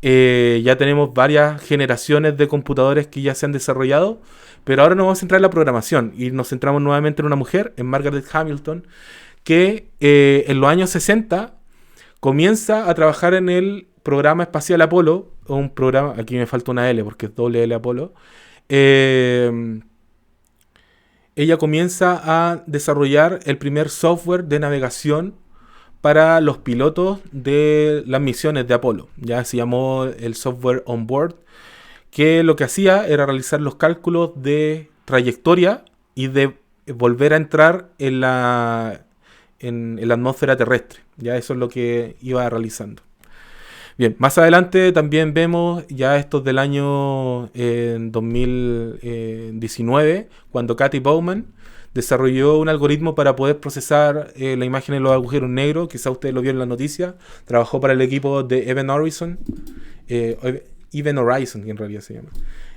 ya tenemos varias generaciones de computadores que ya se han desarrollado, pero ahora nos vamos a centrar en la programación y nos centramos nuevamente en una mujer, en Margaret Hamilton, que en los años 60 comienza a trabajar en el programa espacial Apolo, un programa, aquí me falta una L porque es doble L Apolo. Ella comienza a desarrollar el primer software de navegación para los pilotos de las misiones de Apolo. Ya se llamó el software On Board, que lo que hacía era realizar los cálculos de trayectoria y de volver a entrar en la atmósfera terrestre. Ya eso es lo que iba realizando. Bien, más adelante también vemos ya estos del año 2019, cuando Cathy Bowman desarrolló un algoritmo para poder procesar la imagen de los agujeros negros. Quizá ustedes lo vieron en la noticia. Trabajó para el equipo de Event Horizon, Event Horizon en realidad se llama.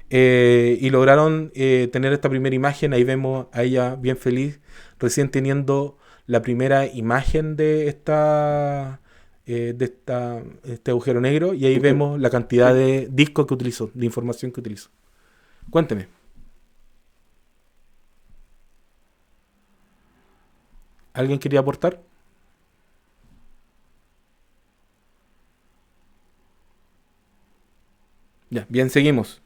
Y lograron tener esta primera imagen. Ahí vemos a ella bien feliz, recién teniendo la primera imagen de este agujero negro, y ahí vemos la cantidad de discos que utilizó, de información que utilizó. Cuénteme. ¿Alguien quería aportar? Ya, bien, seguimos.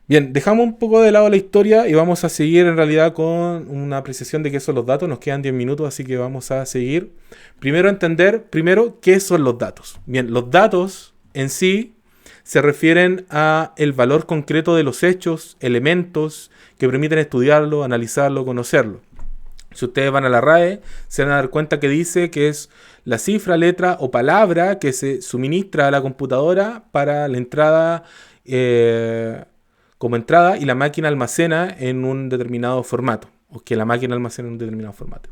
Bien, dejamos un poco de lado la historia y vamos a seguir en realidad con una apreciación de qué son los datos. Nos quedan 10 minutos, así que vamos a seguir. Primero entender, qué son los datos. Bien, los datos en sí se refieren a el valor concreto de los hechos, elementos que permiten estudiarlo, analizarlo, conocerlo. Si ustedes van a la RAE, se van a dar cuenta que dice que es la cifra, letra o palabra que se suministra a la computadora para la entrada, como entrada, y la máquina almacena en un determinado formato, o que la máquina almacena en un determinado formato.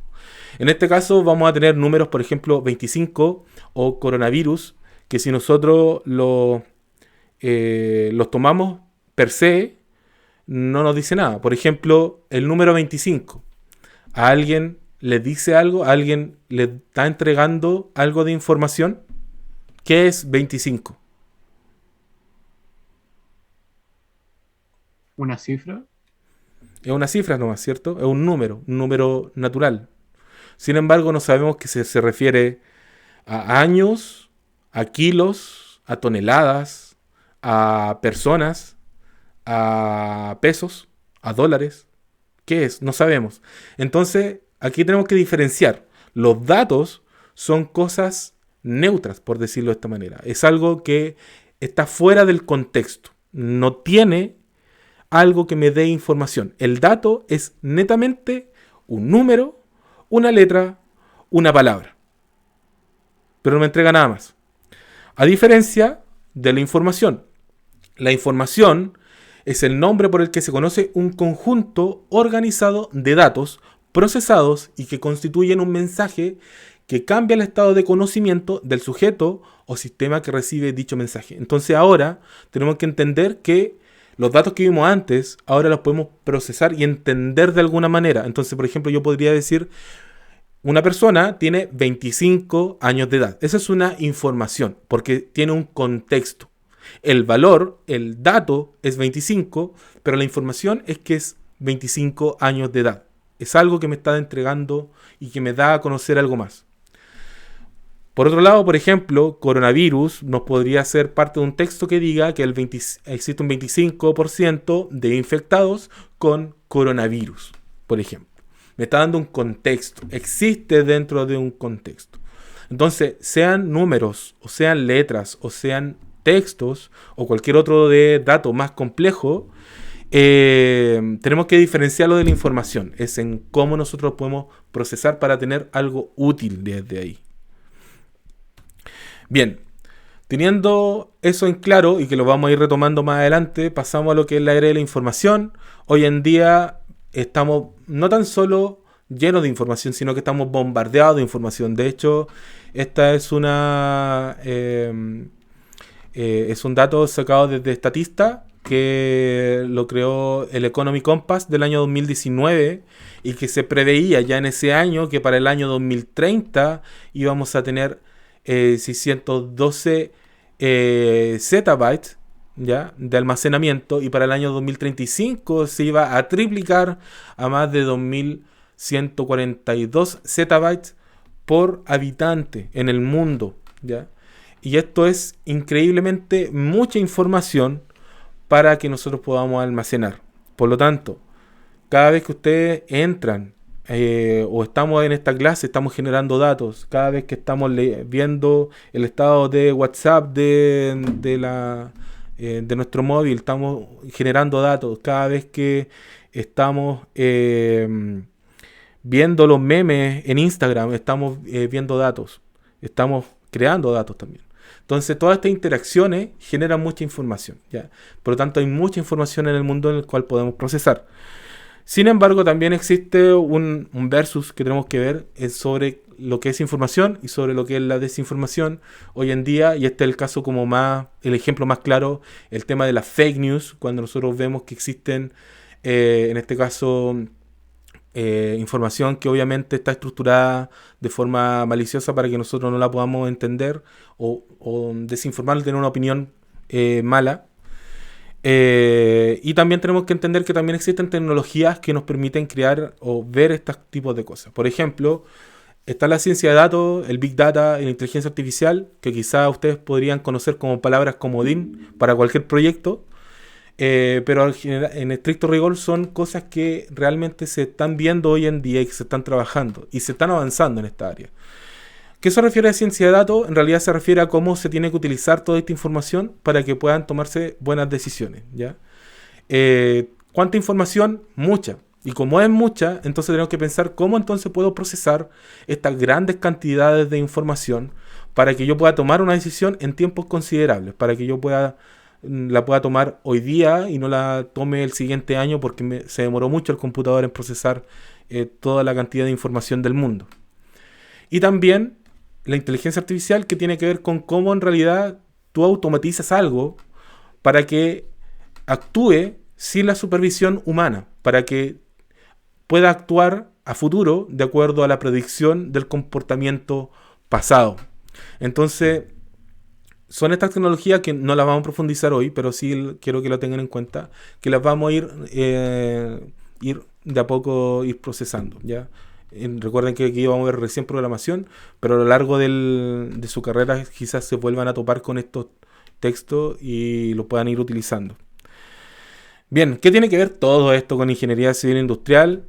En este caso vamos a tener números, por ejemplo, 25 o coronavirus, que si nosotros los tomamos per se, no nos dice nada. Por ejemplo, el número 25. ¿A alguien le dice algo? ¿A alguien le está entregando algo de información? ¿Qué es 25? ¿Una cifra? Es una cifra nomás, ¿cierto? Es un número natural. Sin embargo, no sabemos que se refiere a años, a kilos, a toneladas, a personas, a pesos, a dólares. ¿Qué es? No sabemos. Entonces, aquí tenemos que diferenciar. Los datos son cosas neutras, por decirlo de esta manera. Es algo que está fuera del contexto. No tiene algo que me dé información. El dato es netamente un número, una letra, una palabra. Pero no me entrega nada más. A diferencia de la información. La información es el nombre por el que se conoce un conjunto organizado de datos procesados y que constituyen un mensaje que cambia el estado de conocimiento del sujeto o sistema que recibe dicho mensaje. Entonces ahora tenemos que entender que los datos que vimos antes, ahora los podemos procesar y entender de alguna manera. Entonces, por ejemplo, yo podría decir, una persona tiene 25 años de edad. Esa es una información, porque tiene un contexto. El valor, el dato es 25, pero la información es que es 25 años de edad. Es algo que me está entregando y que me da a conocer algo más. Por otro lado, por ejemplo, coronavirus nos podría ser parte de un texto que diga que existe un 25% de infectados con coronavirus, por ejemplo. Me está dando un contexto. Existe dentro de un contexto. Entonces, sean números, o sean letras, o sean textos, o cualquier otro de dato más complejo, tenemos que diferenciarlo de la información. Es en cómo nosotros podemos procesar para tener algo útil desde ahí. Bien, teniendo eso en claro y que lo vamos a ir retomando más adelante, pasamos a lo que es la era de la información. Hoy en día estamos no tan solo llenos de información, sino que estamos bombardeados de información. De hecho, esta es es un dato sacado desde Statista, que lo creó el Economy Compass del año 2019 y que se preveía ya en ese año que para el año 2030 íbamos a tener 612 zettabytes, ¿ya?, de almacenamiento, y para el año 2035 se iba a triplicar a más de 2142 zettabytes por habitante en el mundo, ¿ya? Y esto es increíblemente mucha información para que nosotros podamos almacenar. Por lo tanto, cada vez que ustedes entran o estamos en esta clase, estamos generando datos. Cada vez que estamos viendo el estado de WhatsApp de nuestro móvil, estamos generando datos. Cada vez que estamos viendo los memes en Instagram, estamos viendo datos. Estamos creando datos también. Entonces, todas estas interacciones generan mucha información, ¿ya? Por lo tanto, hay mucha información en el mundo en el cual podemos procesar. Sin embargo, también existe un versus que tenemos que ver sobre lo que es información y sobre lo que es la desinformación hoy en día. Y este es el caso el ejemplo más claro, el tema de las fake news, cuando nosotros vemos que existen, en este caso, información que obviamente está estructurada de forma maliciosa para que nosotros no la podamos entender o desinformar, tener una opinión mala. Y también tenemos que entender que también existen tecnologías que nos permiten crear o ver estos tipos de cosas. Por ejemplo, está la ciencia de datos, el Big Data y la inteligencia artificial, que quizás ustedes podrían conocer como palabras comodín para cualquier proyecto. pero en estricto rigor son cosas que realmente se están viendo hoy en día y que se están trabajando y se están avanzando en esta área. ¿Qué se refiere a ciencia de datos? En realidad se refiere a cómo se tiene que utilizar toda esta información para que puedan tomarse buenas decisiones, ¿ya? ¿Cuánta información? Mucha. Y como es mucha, entonces tenemos que pensar cómo entonces puedo procesar estas grandes cantidades de información para que yo pueda tomar una decisión en tiempos considerables, para que yo la pueda tomar hoy día y no la tome el siguiente año porque se demoró mucho el computador en procesar toda la cantidad de información del mundo. Y también la inteligencia artificial, que tiene que ver con cómo en realidad tú automatizas algo para que actúe sin la supervisión humana, para que pueda actuar a futuro de acuerdo a la predicción del comportamiento pasado. Entonces, son estas tecnologías que no las vamos a profundizar hoy, pero sí quiero que lo tengan en cuenta, que las vamos a ir de a poco ir procesando, ¿ya? Recuerden que aquí vamos a ver recién programación, pero a lo largo de su carrera quizás se vuelvan a topar con estos textos y lo puedan ir utilizando. Bien, ¿qué tiene que ver todo esto con ingeniería civil industrial?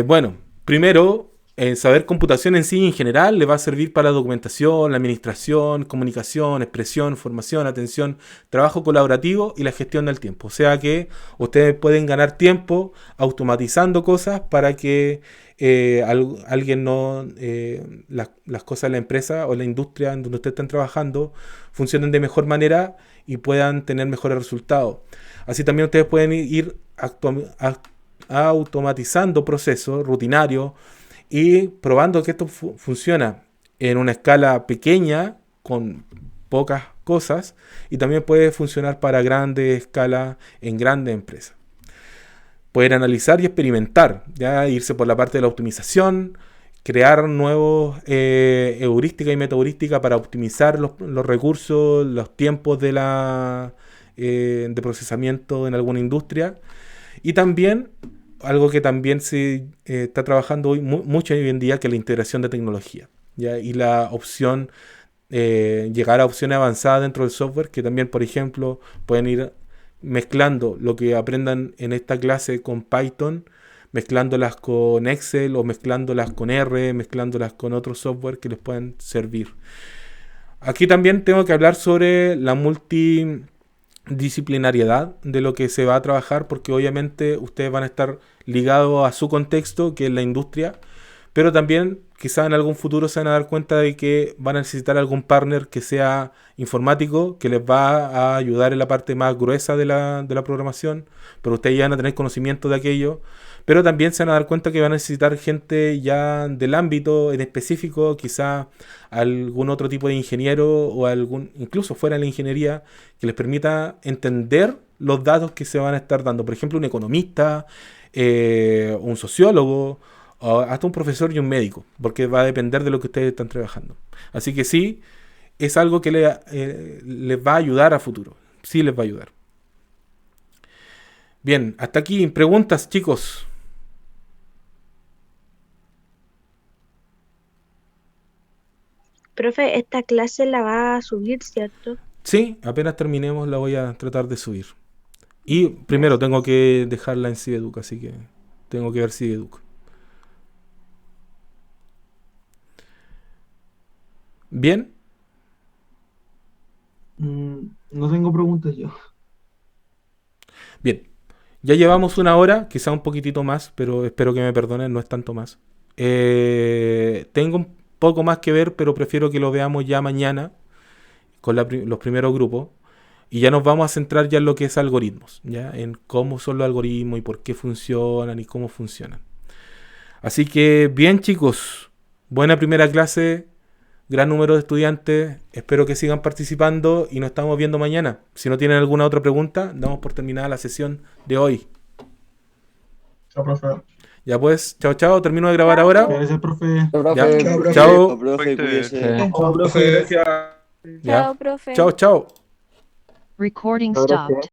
Bueno, primero, saber computación en sí en general le va a servir para la documentación, la administración, comunicación, expresión, formación, atención, trabajo colaborativo y la gestión del tiempo. O sea que ustedes pueden ganar tiempo automatizando cosas para que alguien no las cosas de la empresa o la industria en donde ustedes están trabajando funcionen de mejor manera y puedan tener mejores resultados. Así también ustedes pueden ir automatizando procesos rutinarios y probando que esto funciona en una escala pequeña con pocas cosas y también puede funcionar para grandes escalas en grandes empresas. Pueden analizar y experimentar, ya irse por la parte de la optimización, crear nuevos heurística y metaheurística para optimizar los recursos, los tiempos de procesamiento en alguna industria. Y también, algo que también se está trabajando mucho hoy en día, que es la integración de tecnología, ¿ya? Y la opción, llegar a opciones avanzadas dentro del software, que también, por ejemplo, pueden ir mezclando lo que aprendan en esta clase con Python, mezclándolas con Excel o mezclándolas con R, mezclándolas con otro software que les puedan servir. Aquí también tengo que hablar sobre la multidisciplinariedad de lo que se va a trabajar, porque obviamente ustedes van a estar ligados a su contexto, que es la industria, pero también quizás en algún futuro se van a dar cuenta de que van a necesitar algún partner que sea informático, que les va a ayudar en la parte más gruesa de la programación, pero ustedes ya van a tener conocimiento de aquello. Pero también se van a dar cuenta que van a necesitar gente ya del ámbito en específico, quizá algún otro tipo de ingeniero o incluso fuera de la ingeniería, que les permita entender los datos que se van a estar dando. Por ejemplo, un economista, un sociólogo, o hasta un profesor y un médico, porque va a depender de lo que ustedes están trabajando. Así que sí, es algo que les va a ayudar a futuro. Sí les va a ayudar. Bien, hasta aquí. Preguntas, chicos. Profe, esta clase la va a subir, ¿cierto? Sí, apenas terminemos la voy a tratar de subir. Y primero tengo que dejarla en Cibeduc, así que tengo que ver Cibeduc. ¿Bien? No tengo preguntas yo. Bien. Ya llevamos una hora, quizá un poquitito más, pero espero que me perdonen, no es tanto más. Tengo un poco más que ver, pero prefiero que lo veamos ya mañana con los primeros grupos. Y ya nos vamos a centrar ya en lo que es algoritmos, ya en cómo son los algoritmos y por qué funcionan y cómo funcionan. Así que bien, chicos, buena primera clase, gran número de estudiantes, espero que sigan participando y nos estamos viendo mañana. Si no tienen alguna otra pregunta, damos por terminada la sesión de hoy. Chao, profe. Ya pues, chao, chao, termino de grabar ahora. Gracias, profe. Ya, Chao, profe. chao. Profe, cuídese. Chao, profe. Ya. Chao, profe. Chao, chao. Recording Chao, gracias. stopped.